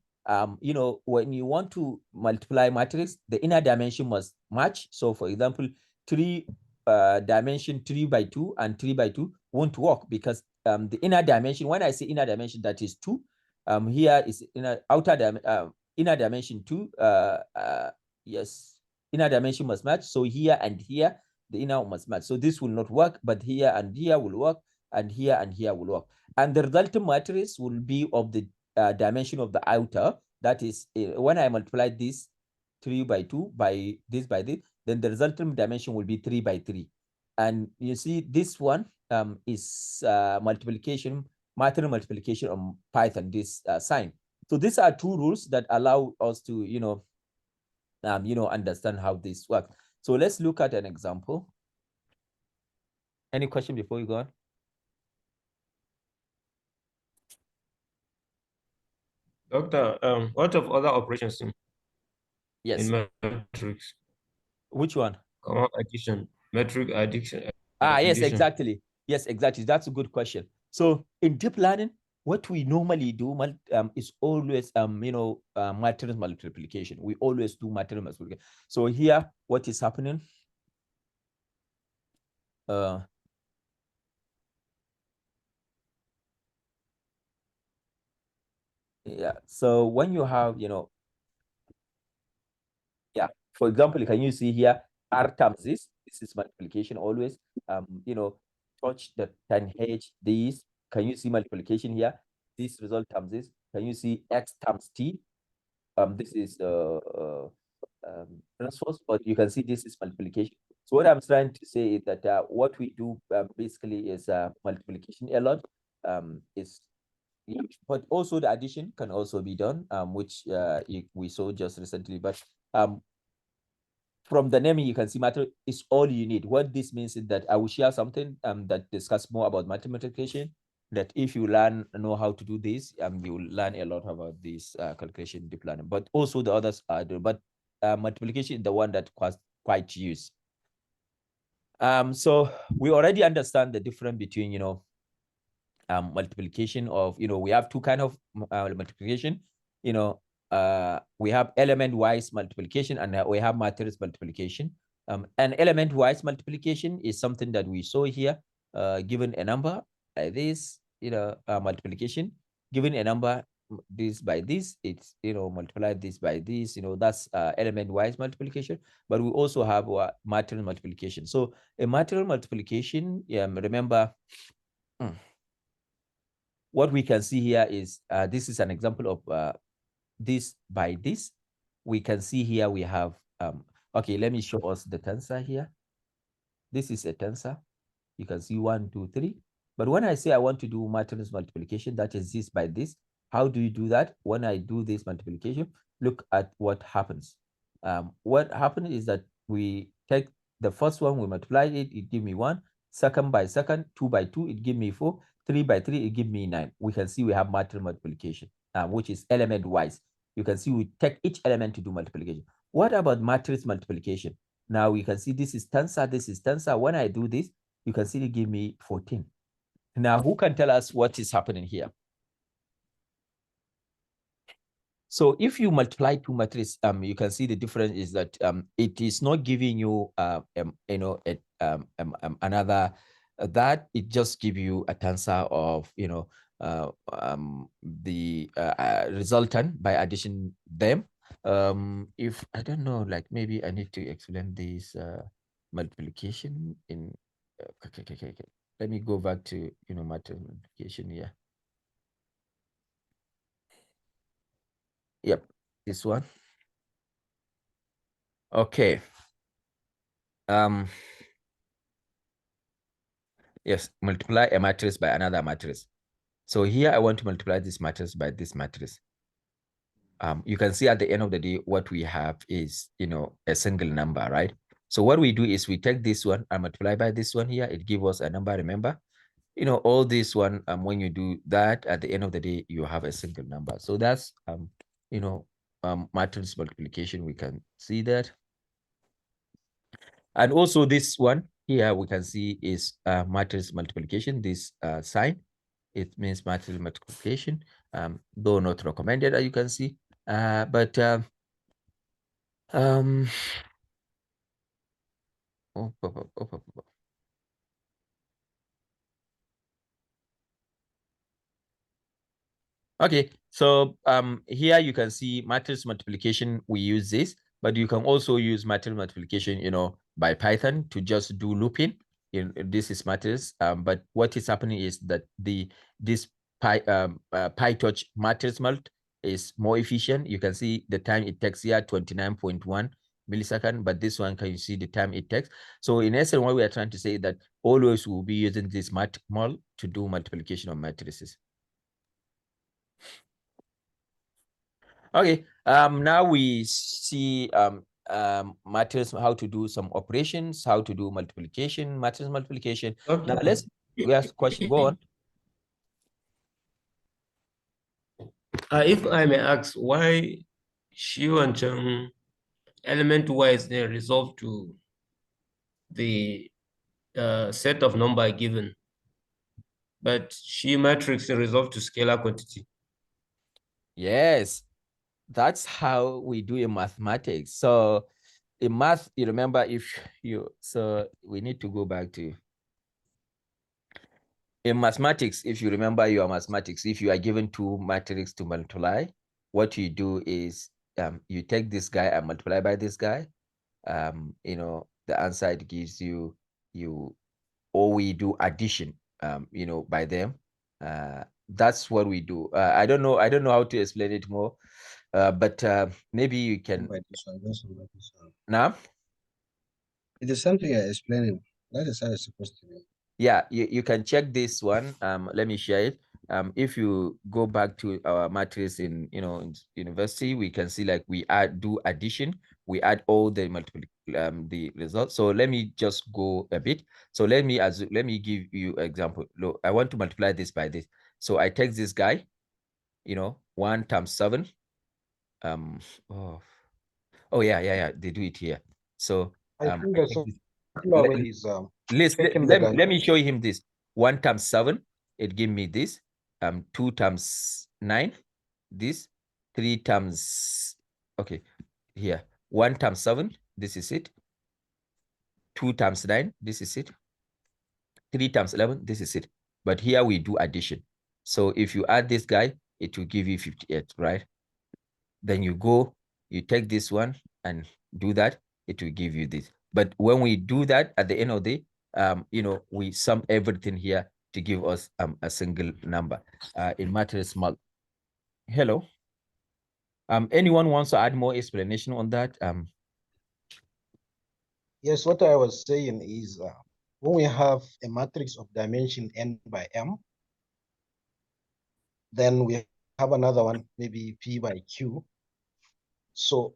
You know, when you want to multiply matrix, the inner dimension must match. So for example, dimension 3 by 2 and 3 by 2 won't work because the inner dimension, when I say inner dimension, that is 2. Here is inner dimension 2. Yes, inner dimension must match. So here and here, the inner must match. So this will not work, but here and here will work, and here will work. And the resultant matrix will be of the dimension of the outer. That is, when I multiply this 3 by 2 by this, then the resultant dimension will be 3 by 3. And you see this one is multiplication, matrix multiplication on Python, this sign. So these are two rules that allow us to, understand how this works. So let's look at an example. Any question before we go on? Doctor, what of other operations Yes. in matrix? Which one? Addition, metric addition. Yes, exactly. Yes, exactly. That's a good question. So in deep learning, what we normally do is always, matrix multiplication. We always do matrix multiplication. So here, what is happening? Yeah. So when you have, for example, can you see here, R times this is multiplication always, touch the 10H, this, can you see multiplication here? This result times this, can you see X times T? This is transpose, but you can see this is multiplication. So what I'm trying to say is that what we do basically is multiplication a lot, but also the addition can also be done, which we saw just recently. But from the name, you can see matter is all you need. What this means is that I will share something that discuss more about multiplication, that if you know how to do this, you will learn a lot about this calculation deep learning. But also the others are there, but multiplication is the one that quite used. So we already understand the difference between, multiplication of, we have two kind of multiplication, we have element-wise multiplication and we have matrix multiplication. And element-wise multiplication is something that we saw here, given a number like this, multiplication, given a number this by this, it's, multiply this by this, that's element-wise multiplication. But we also have matrix multiplication. So a matrix multiplication, remember, what we can see here is, this is an example of this by this. We can see here we have, okay, let me show us the tensor here. This is a tensor. You can see 1, 2, 3. But when I say I want to do matrix multiplication, that is this by this. How do you do that? When I do this multiplication, look at what happens. What happened is that we take the first one, we multiply it, it give me 1. Second by second, 2 by 2, it give me 4. 3 by 3, it give me 9. We can see we have matrix multiplication, which is element-wise. You can see we take each element to do multiplication. What about matrix multiplication? Now we can see this is tensor, this is tensor. When I do this, you can see it give me 14. Now, who can tell us what is happening here? So if you multiply two matrices, you can see the difference is that it is not giving you, another, that it just give you a tensor of, the resultant by addition them. If I don't know, like maybe I need to explain this multiplication in. Okay. Let me go back to multiplication here. Yep, this one. Okay. Yes, multiply a matrix by another matrix. So here I want to multiply this matrix by this matrix. You can see at the end of the day, what we have is, a single number, right? So what we do is we take this one and multiply by this one here. It gives us a number, remember? All this one, when you do that, at the end of the day, you have a single number. So that's, matrix multiplication. We can see that. And also this one here we can see is matrix multiplication. This sign, it means matrix multiplication. Though not recommended, as you can see. Okay, so here you can see matrix multiplication. We use this, but you can also use matrix multiplication, by Python to just do looping. This is matrix, but what is happening is that this Pytorch matrix mult is more efficient. You can see the time it takes here, 29.1 millisecond, but this one, can you see the time it takes? So in essence, what we are trying to say that always we'll be using this mult to do multiplication of matrices. Okay, now we see matrix, how to do some operations, how to do multiplication, matrix multiplication. Okay. Now let's ask question, go on. If I may ask, why Xiu and Cheng element-wise they resolve to the set of number given, but Xi matrix resolve to scalar quantity? Yes, that's how we do in mathematics. So in math, you remember so we need to go back to, in mathematics, if you remember your mathematics, if you are given two matrices to multiply, what you do is you take this guy and multiply by this guy. The answer it gives you, or we do addition, by them. That's what we do. I don't know how to explain it more, but maybe you can. Now, it is something I explaining. That is how it's supposed to be. Yeah, you can check this one. Let me share it. If you go back to our matrix in in university, we can see like we do addition. We add all the the results. So let me just go a bit. So let me give you example. Look, I want to multiply this by this. So I take this guy, 1 times 7. Oh yeah. They do it here. So I think there's let me show him this. 1 times 7, it give me this. 2 times 9, this. 3 times, okay, here. 1 times 7, this is it. 2 times 9, this is it. 3 times 11, this is it. But here we do addition. So if you add this guy, it will give you 58, right? Then you take this one and do that, it will give you this. But when we do that at the end of the day, we sum everything here to give us a single number in matrix mult. Hello. Anyone wants to add more explanation on that? Yes, what I was saying is when we have a matrix of dimension n by m, then we have another one, maybe p by q. So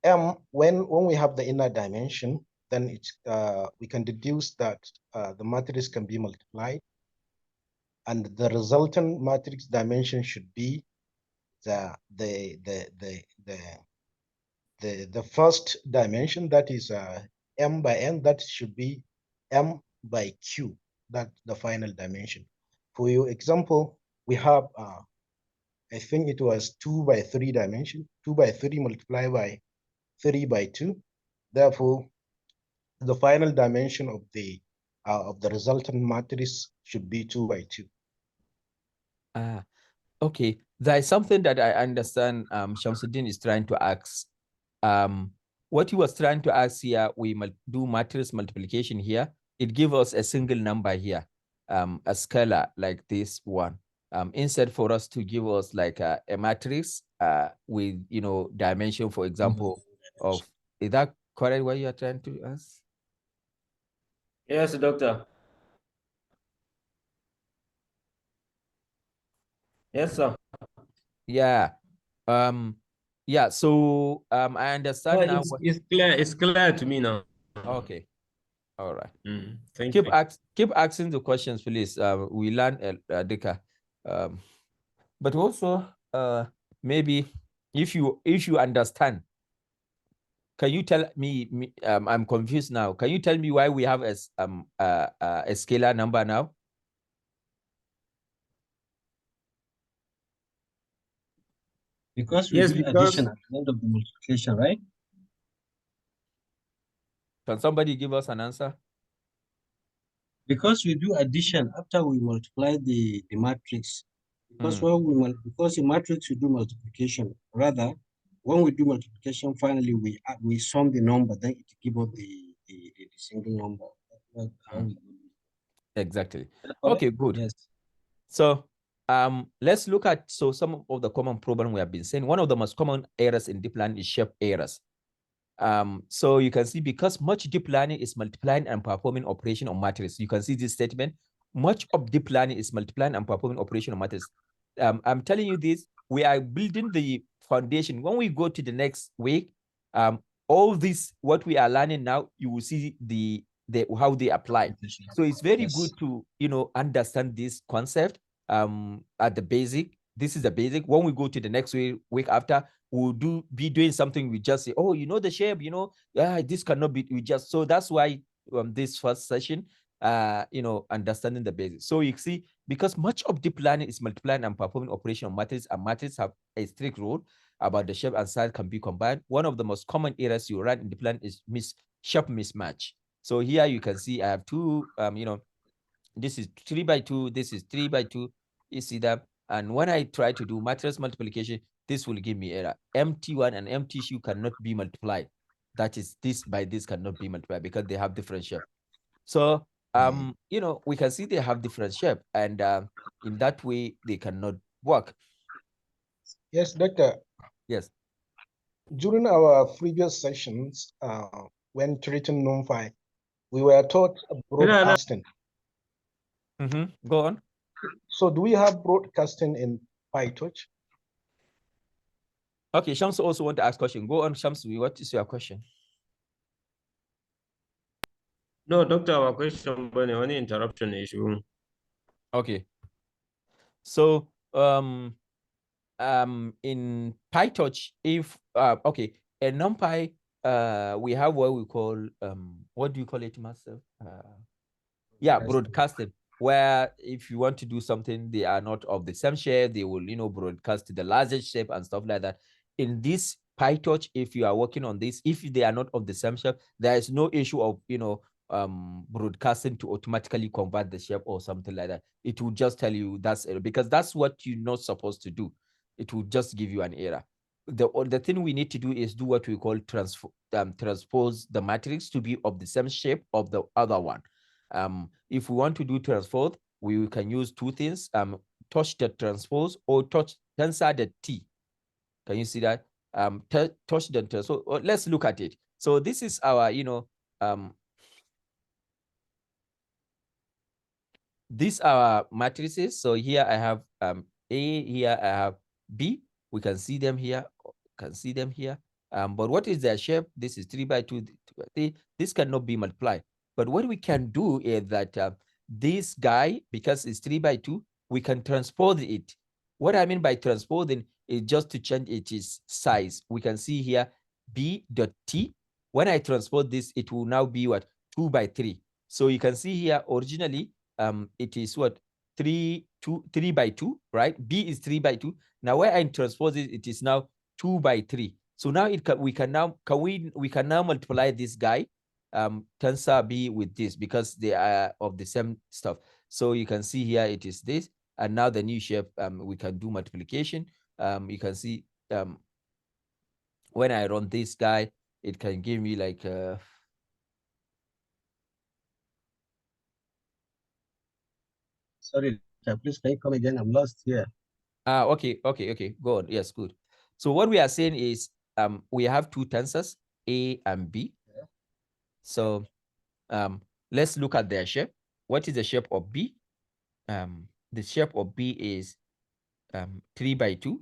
m, when we have the inner dimension, then it's we can deduce that the matrix can be multiplied, and the resultant matrix dimension should be the first dimension, that is m by n, that should be m by q, that the final dimension. For your example, we have I think it was 2 by 3 dimension, 2 by 3 multiplied by 3 by 2. Therefore, the final dimension of the resultant matrix should be 2 by 2. Okay. There is something that I understand Shamsuddin is trying to ask. What he was trying to ask here, we do matrix multiplication here. It gives us a single number here, a scalar like this one. Instead for us to give us like a matrix with dimension, for example, of, is that correct what you are trying to ask? Yes, doctor. Yes, sir. Yeah. Yeah, so I understand now. It's clear to me now. Okay. All right. Thank you. Keep asking the questions, please. We learn Dika. But also maybe if you understand can you tell me, I'm confused now. Can you tell me why we have a scalar number now? Because we Yes, do because addition at the end of the multiplication, right? Can somebody give us an answer? Because we do addition after we multiply the matrix. Because because in matrix we do multiplication. Rather, when we do multiplication, finally we sum the number, then it gives us the single number. That's how we do it. Exactly. Okay, good. Yes. So let's look at some of the common problems we have been saying. One of the most common errors in deep learning is shape errors. So you can see because much deep learning is multiplying and performing operation on matrix. You can see this statement. Much of deep learning is multiplying and performing operation on matrix. I'm telling you this, we are building the foundation. When we go to the next week, all this, what we are learning now, you will see the how they apply. So it's very good to, understand this concept at the basic. This is the basic. When we go to the next week after, we'll be doing something. We just say, oh, the shape, this cannot be, so that's why this first session, understanding the basics. So you see, because much of deep learning is multiplying and performing operation on matrices, and matrices have a strict rule about the shape and size can be combined. One of the most common errors you run in deep learning is shape mismatch. So here you can see I have two, this is 3 by 2, this is 3 by 2. You see that? And when I try to do matrix multiplication, this will give me error. MT1 and MT2 cannot be multiplied. That is, this by this cannot be multiplied because they have different shape. So, we can see they have different shape, and in that way, they cannot work. Yes, Doctor. Yes. During our previous sessions, when treating NumPy, we were taught broadcasting. Go on. So do we have broadcasting in PyTorch? Okay, Shams also want to ask a question. Go on, Shams. What is your question? No, Doctor, our question, but any interruption issue. Okay. So, in PyTorch, if okay, in NumPy, we have what we call what do you call it, Master? Yeah, broadcasting. Where if you want to do something, they are not of the same shape, they will broadcast to the largest shape and stuff like that. In this PyTorch, if you are working on this, if they are not of the same shape, there is no issue of broadcasting to automatically convert the shape or something like that. It will just tell you that's error, because that's what you're not supposed to do. It will just give you an error. The thing we need to do is do what we call transpose the matrix to be of the same shape of the other one. If we want to do transpose, we can use two things, touch the transpose or touch tensor the T. Can you see that? Touch the transpose. So let's look at it. So this is our, these are matrices. So here I have A, here I have B. We can see them here. But what is their shape? This is 3 by 2. This cannot be multiplied. But what we can do is that this guy, because it's 3 by 2, we can transpose it. What I mean by transposing is just to change its size. We can see here B dot T. When I transpose this, it will now be what? 2 by 3. So you can see here originally, it is what? 3 by 2, right? B is 3 by 2. Now where I transpose it, it is now 2 by 3. So now we can now multiply this guy, tensor B with this, because they are of the same stuff. So you can see here it is this, and now the new shape, we can do multiplication. You can see when I run this guy, it can give me like Sorry, please can you come again? I'm lost here. Okay. Go on. Yes, good. So what we are saying is we have two tensors, A and B. Yeah. So let's look at their shape. What is the shape of B? The shape of B is 3 by 2,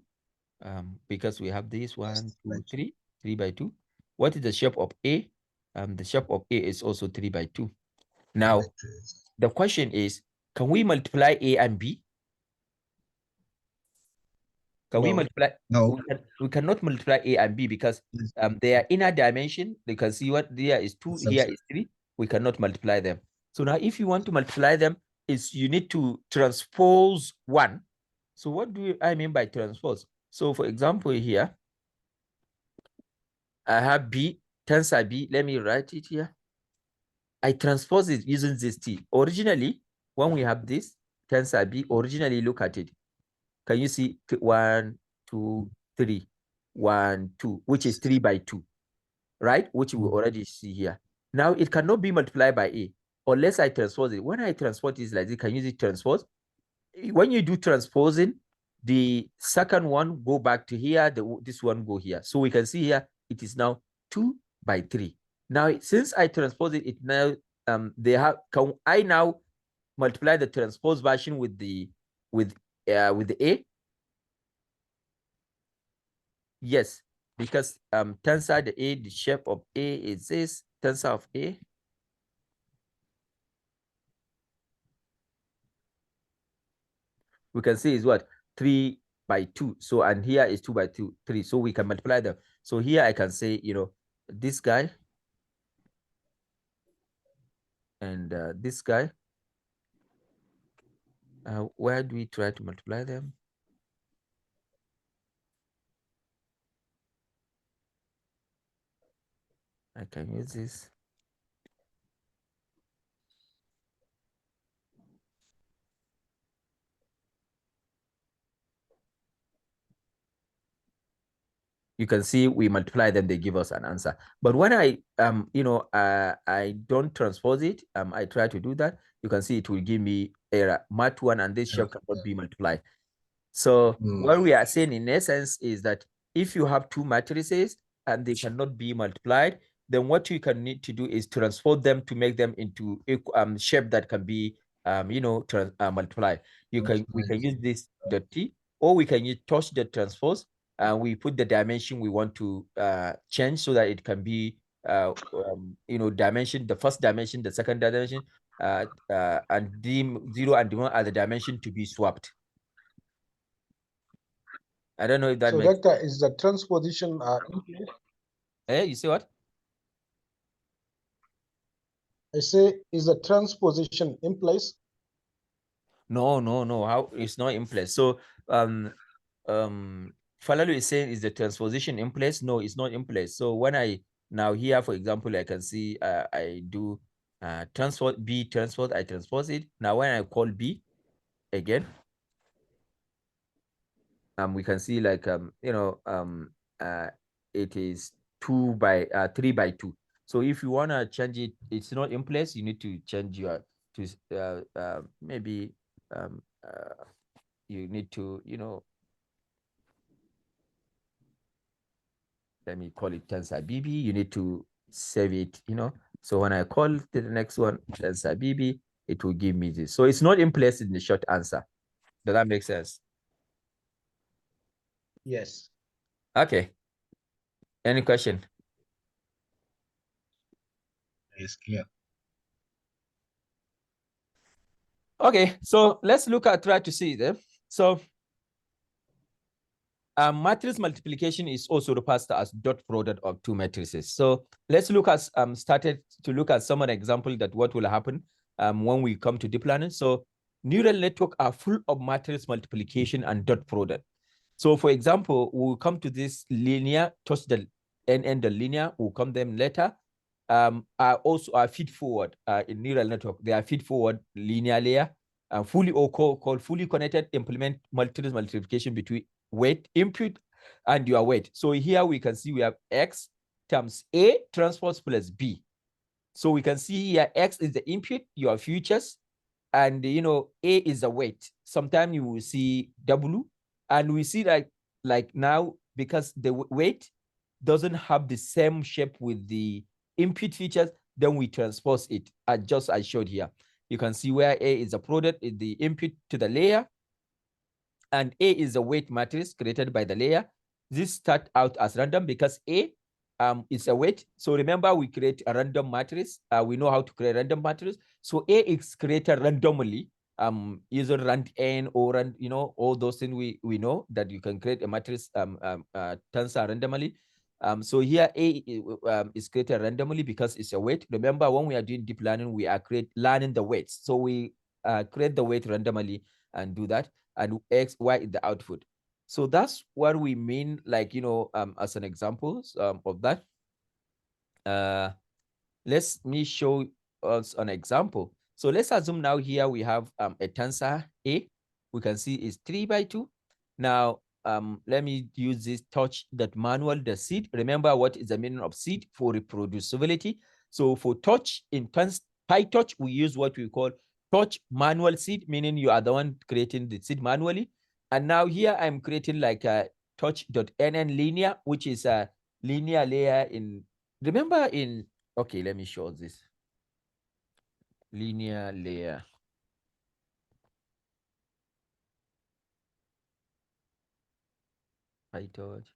because we have this 1, 2, 3, 3 by 2. What is the shape of A? The shape of A is also 3 by 2. Now, the question is, can we multiply A and B? Can we multiply? No. We cannot multiply A and B because their inner dimension, you can see what there is 2, here is 3. We cannot multiply them. So now if you want to multiply them, you need to transpose 1. So what do I mean by transpose? So for example here, I have B, tensor B. Let me write it here. I transpose it using this T. Originally, when we have this tensor B, originally look at it. Can you see 1, 2, 3, 1, 2, which is 3 by 2, right? Which we already see here. Now it cannot be multiplied by A unless I transpose it. When I transpose it like this, can you use it transpose? When you do transposing, the second one go back to here, this one go here. So we can see here, it is now 2 by 3. Now, since I transpose it, it now, can I now multiply the transpose version with the A? Yes, because tensor the shape of A is this, tensor of A. We can see is what? 3 by 2. So, and here is 2 by 3. So we can multiply them. So here I can say, this guy and this guy. Where do we try to multiply them? I can use this. You can see we multiply them, they give us an answer. But when I I don't transpose it, I try to do that, you can see it will give me error. Mat1 and this shape cannot be multiplied. So what we are saying in essence is that if you have 2 matrices and they cannot be multiplied, then what you can need to do is transpose them to make them into shape that can be multiplied. We can use this .t, or we can use touch the transpose, and we put the dimension we want to change so that it can be dimension, the first dimension, the second dimension, and D0 and D1 are the dimension to be swapped. I don't know if that so makes that is the transposition in place? You see what? I say, is the transposition in place? No. How it's not in place. So Falalu is saying, is the transposition in place? No, it's not in place. So when I now here, for example, I can see I do transpose B transpose, I transpose it. Now when I call B again, we can see like it is 3 by 2. So if you want to change it, it's not in place, you need to change your maybe you need to let me call it tensor BB. You need to save it, so when I call the next one tensor BB, it will give me this. So it's not in place in the short answer. Does that make sense? Yes. Okay. Any question? It's clear. Okay, so let's try to see them. So matrix multiplication is also referred as dot product of 2 matrices. So let's look at started to look at some of the example that what will happen when we come to deep learning. So neural network are full of matrix multiplication and dot product. So for example, we'll come to this linear, touch the and the linear, we'll come them later. Are feed forward in neural network. They are feed forward linear layer, fully or called fully connected, implement matrix multiplication between weight input and your weight. So here we can see we have X times A transpose plus B. So we can see here X is the input, your futures, and A is the weight. Sometimes you will see W, and we see that like now, because the weight doesn't have the same shape with the input features, then we transpose it just I showed here. You can see where A is a product, is the input to the layer, and A is a weight matrix created by the layer. This start out as random because A is a weight. So remember, we create a random matrix. We know how to create random matrix. So A is created randomly either rand n or rand, all those things we know that you can create a matrix tensor randomly. So here A is created randomly because it's a weight. Remember, when we are doing deep learning, we are learning the weights. So we create the weight randomly and do that, and X, Y is the output. So that's what we mean, like, as an example of that. Let me show us an example. So let's assume now here we have a tensor A. We can see it's 3 by 2. Now, let me use this touch that manual the seed. Remember what is the meaning of seed? For reproducibility. So for touch in PyTorch, we use what we call touch manual seed, meaning you are the one creating the seed manually. And now here I'm creating like a touch.nn linear, which is a linear layer in, remember in, okay, let me show this. Linear layer. PyTorch.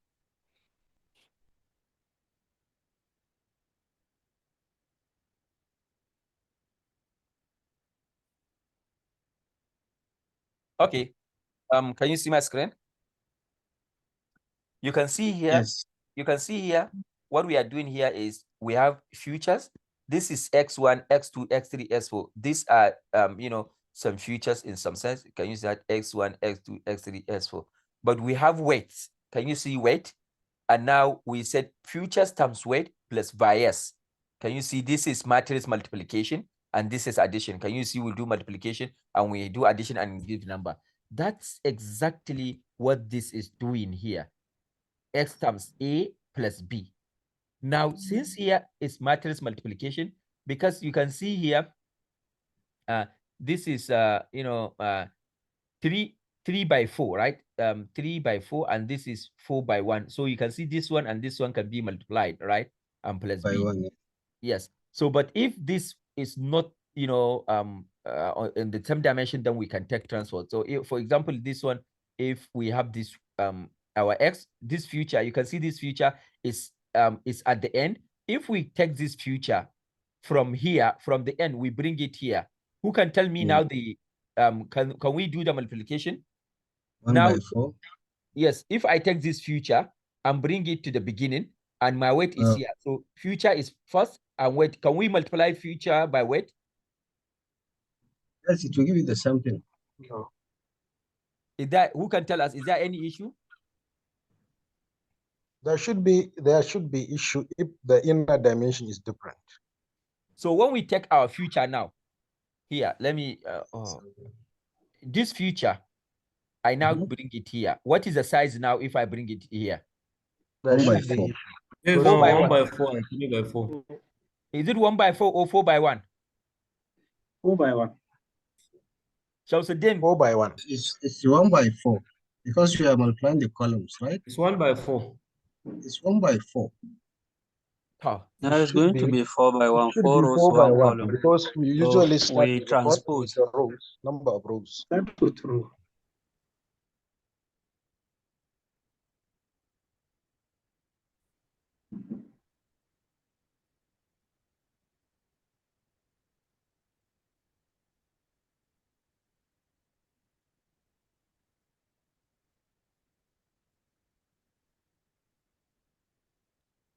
Okay. Can you see my screen? You can see here. Yes. You can see here. What we are doing here is we have futures. This is x1, x2, x3, s4. These are some futures in some sense. Can you see that x1, x2, x3, s4? But we have weights. Can you see weight? And now we said futures times weight plus bias. Can you see this is matrix multiplication and this is addition? Can you see we do multiplication and we do addition and give number? That's exactly what this is doing here. X times A plus B. Now, since here is matrix multiplication, because you can see here, this is 3 by 4, right? 3 by 4, and this is 4 by 1. So you can see this one and this one can be multiplied, right? And plus By B. 1. Yes. So, but if this is not, in the same dimension, then we can take transpose. So, if, for example, this one, if we have this our X, this future, you can see this future is at the end. If we take this future from here, from the end, we bring it here. Who can tell me now the can we do the multiplication? 1 now, by 4. Yes, if I take this future and bring it to the beginning, and my weight is here. So future is first and weight. Can we multiply future by weight? Yes, it will give you the same thing. No. Is that, who can tell us? Is there any issue? There should be issue if the inner dimension is different. So when we take our future now, here, let me this future, I now bring it here. What is the size now if I bring it here? There 1 by should be 4. It's 4 by 1 1. by 4 and 3 by 4. Is it 1 by 4 or 4 by 1? 4 by 1. Shamsuddin. 4 by 1. It's 1 by 4 because you are multiplying the columns, right? It's 1 by 4. It's 1 by 4. Oh. Now it's going to be 4 by 1, Should 4 be rows, 4 by 1 1 column. because we So usually start we with the first transpose. with the rows, number of rows. That's true.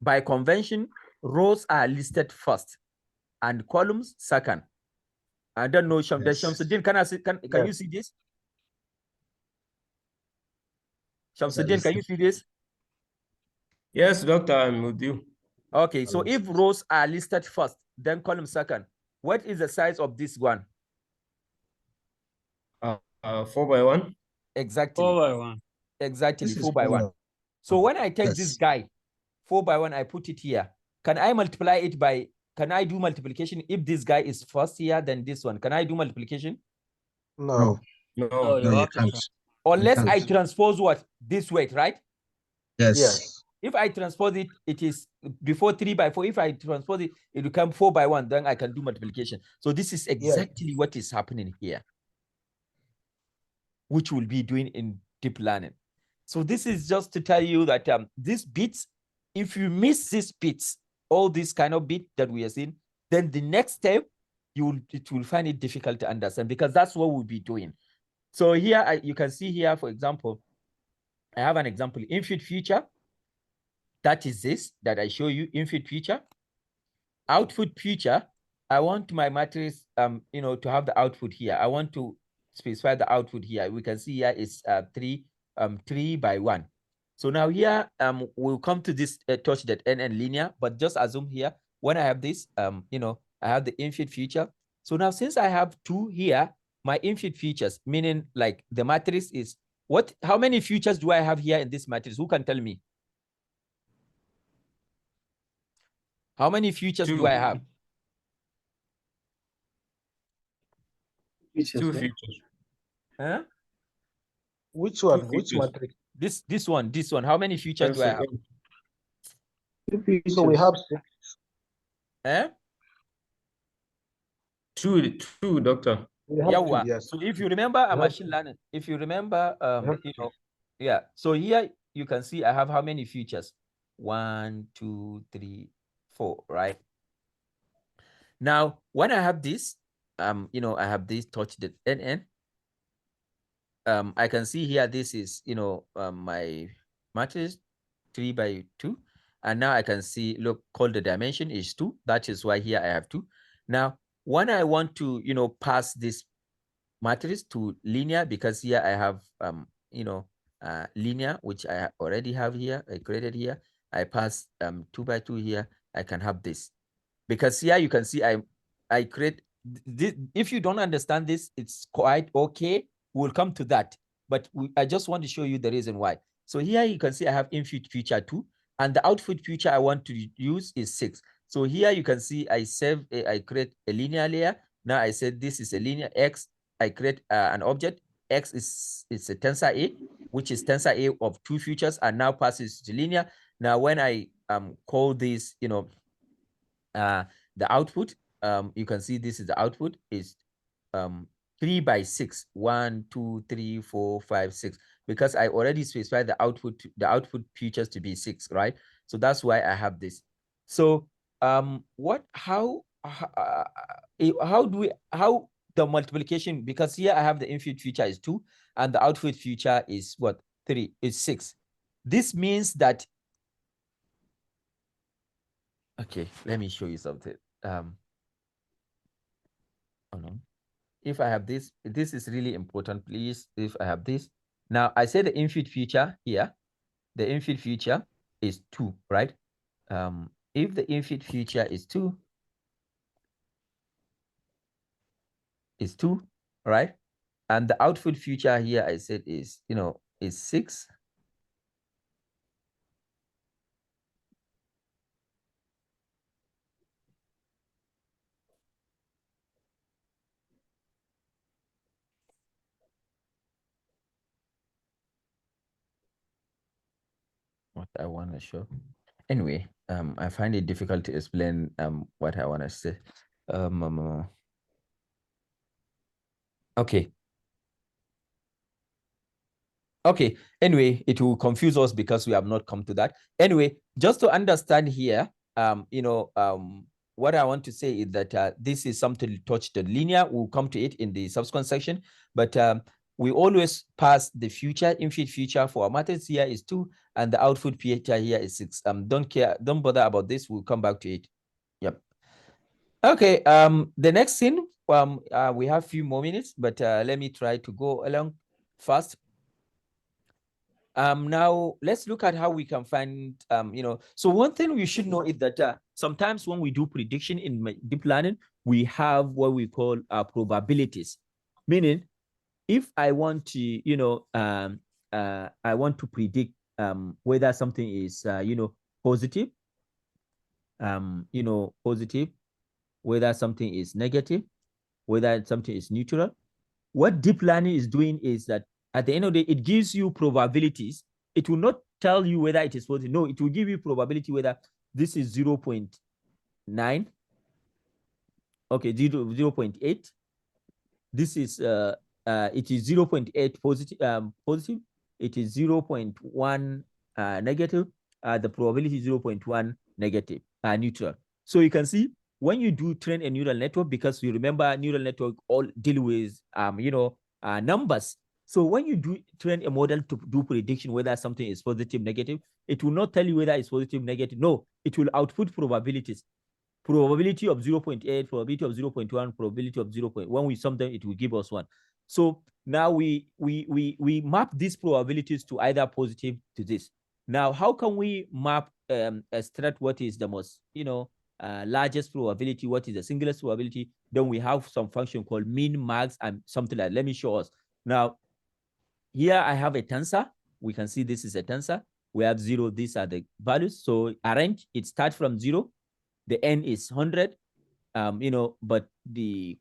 By convention, rows are listed first and columns second. I don't know, Shamsuddin, can you see this? Shamsuddin, can you see this? Yes, doctor, I'm with you. Okay, so if rows are listed first, then column second, what is the size of this one? 4 by 1. Exactly. 4 by 1. Exactly, This is 4 by 1. So when I take this Yes. guy, 4 by 1, I put it here. Can I multiply it by, can I do multiplication? If this guy is first here, then this one, can I do multiplication? No. No, No. you No, you have to can't. Unless I can't. transpose what? This weight, right? Yes. Yes. If I transpose it, it is before 3 by 4. If I transpose it, it will come 4 by 1. Then I can do multiplication. So this is exactly what is happening here, which we'll be doing in deep learning. So this is just to tell you that these bits, if you miss these bits, all these kind of bits that we are seeing, then the next step it will find it difficult to understand, because that's what we'll be doing. So here you can see here, for example, I have an example, infinite feature. That is this that I show you, infinite feature. Output feature, I want my matrix to have the output here. I want to specify the output here. We can see here is 3 by 1. So now here we'll come to this touch that NN linear, but just assume here when I have this I have the infinite feature. So now since I have 2 here, my infinite features, meaning like the matrix is what? How many features do I have here in this matrix? Who can tell me? How many features do I have? 2 features. Huh? Which one? 2 Which features. matrix? This one. How many features do I have? So we have 6. Eh? 2, doctor. We have 2, Yeah. yes. So if you remember a machine learning, if you remember, yeah. So here you can see I have how many features? 1, 2, 3, 4, right? Now, when I have this, I have this touch the NN. I can see here, this is, my matrix 3 by 2. And now I can see, look, call the dimension is 2. That is why here I have 2. Now, when I want to, pass this matrix to linear, because here I have, linear, which I already have here, I created here. I pass 2 by 2 here. I can have this. Because here you can see I create this. If you don't understand this, it's quite okay. We'll come to that. But I just want to show you the reason why. So here you can see I have input feature 2, and the output feature I want to use is 6. So here you can see I create a linear layer. Now I said this is a linear X. I create an object. X is a tensor A, which is tensor A of 2 features, and now passes to linear. Now when I call this, the output, you can see this is the output is 3 by 6. 1, 2, 3, 4, 5, 6. Because I already specified the output features to be 6, right? So that's why I have this. So how the multiplication, because here I have the input feature is 2 and the output feature is what? 3, is 6. This means that, okay, let me show you something. If I have this is really important, please. If I have this, now I say the input feature here, the input feature is 2, right? If the input feature is 2, right? And the output feature here I said is, is 6. What I want to show. Anyway, I find it difficult to explain what I want to say. Okay. Okay, anyway, it will confuse us because we have not come to that. Anyway, just to understand here, what I want to say is that this is something to touch the linear. We'll come to it in the subsequent section, but we always pass the infinite feature for our matrix here is 2, and the output feature here is 6. Don't bother about this. We'll come back to it. Yep. Okay, the next thing, we have a few more minutes, but let me try to go along fast. Now let's look at how we can find, so one thing we should know is that sometimes when we do prediction in deep learning, we have what we call probabilities. Meaning, if I want to, I want to predict whether something is, positive, positive, whether something is negative, whether something is neutral. What deep learning is doing is that at the end of the day, it gives you probabilities. It will not tell you whether it is positive. No, it will give you probability whether this is 0.9. Okay, 0.8. This is it is 0.8 positive. Positive. It is 0.1 negative. The probability is 0.1 negative. Neutral. So you can see when you do train a neural network, because you remember neural network all deal with numbers. So when you do train a model to do prediction whether something is positive, negative, it will not tell you whether it's positive, negative. No, it will output probabilities. Probability of 0.8, probability of 0.1, probability of 0.1. When we sum them, it will give us 1. So now we map these probabilities to either positive to this. Now, how can we map extract what is the most, largest probability, what is the singlest probability? Then we have some function called min, max, and something like that. Let me show us. Now, here I have a tensor. We can see this is a tensor. We have 0. These are the values. So arrange, it starts from 0. The n is 100, but the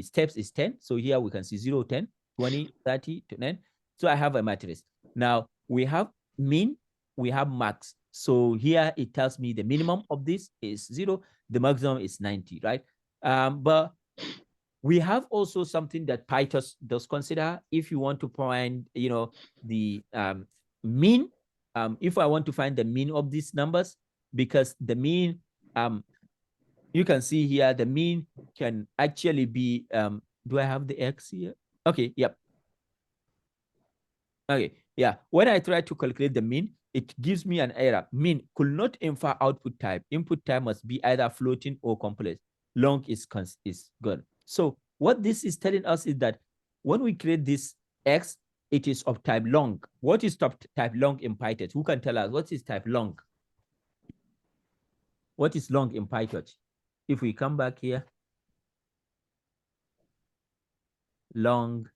steps is 10. So here we can see 0, 10, 20, 30, 10. So I have a matrix. Now we have min, we have max. So here it tells me the minimum of this is 0, the maximum is 90, right? But we have also something that PyTorch does consider. If you want to find, the mean, if I want to find the mean of these numbers, because the mean, you can see here, the mean can actually be, do I have the X here? Okay, yep. Okay, yeah. When I try to calculate the mean, it gives me an error. Mean could not infer output type. Input type must be either floating or complex. Long is good. So what this is telling us is that when we create this X, it is of type long. What is type long in PyTorch? Who can tell us what is type long? What is long in PyTorch? If we come back here, long.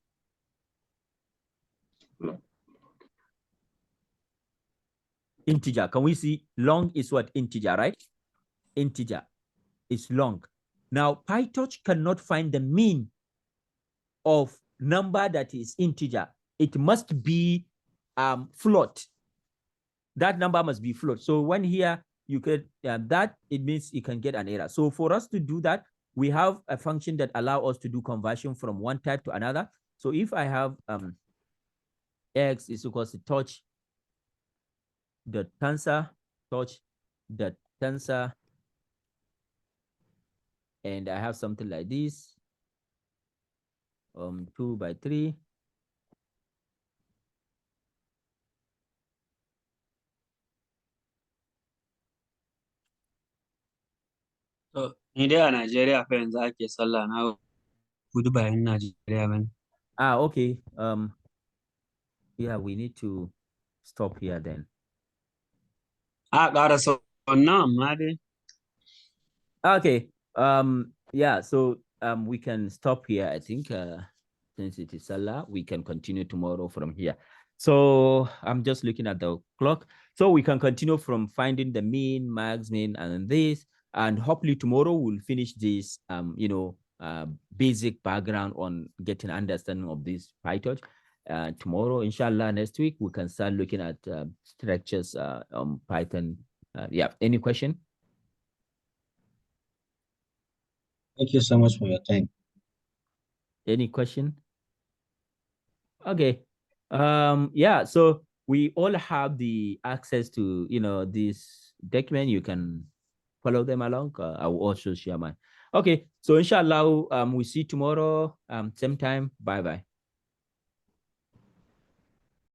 Integer. Can we see long is what? Integer, right? Integer is long. Now, PyTorch cannot find the mean of number that is integer. It must be float. That number must be float. So when here you could that, it means you can get an error. So for us to do that, we have a function that allow us to do conversion from one type to another. So if I have X is equals to torch the tensor, torch the tensor, and I have something like this, 2 by 3. So, ni dai a Najeriya fa yanzu ake sallah na gudu bayan Najeriya bane. Okay. Yeah, we need to stop here then. Ƙara wannan amma dai. Okay. Yeah, so we can stop here, I think. Since it is Salah, we can continue tomorrow from here. So I'm just looking at the clock. So we can continue from finding the mean, max, mean, and this. And hopefully tomorrow we'll finish this basic background on getting understanding of this PyTorch. Tomorrow, inshallah, next week, we can start looking at structures on Python. Yeah, any question? Thank you so much for your time. Any question? Okay. Yeah, so we all have the access to, this document. You can follow them along. I will also share mine. Okay, so inshallah, we see tomorrow, same time. Bye-bye.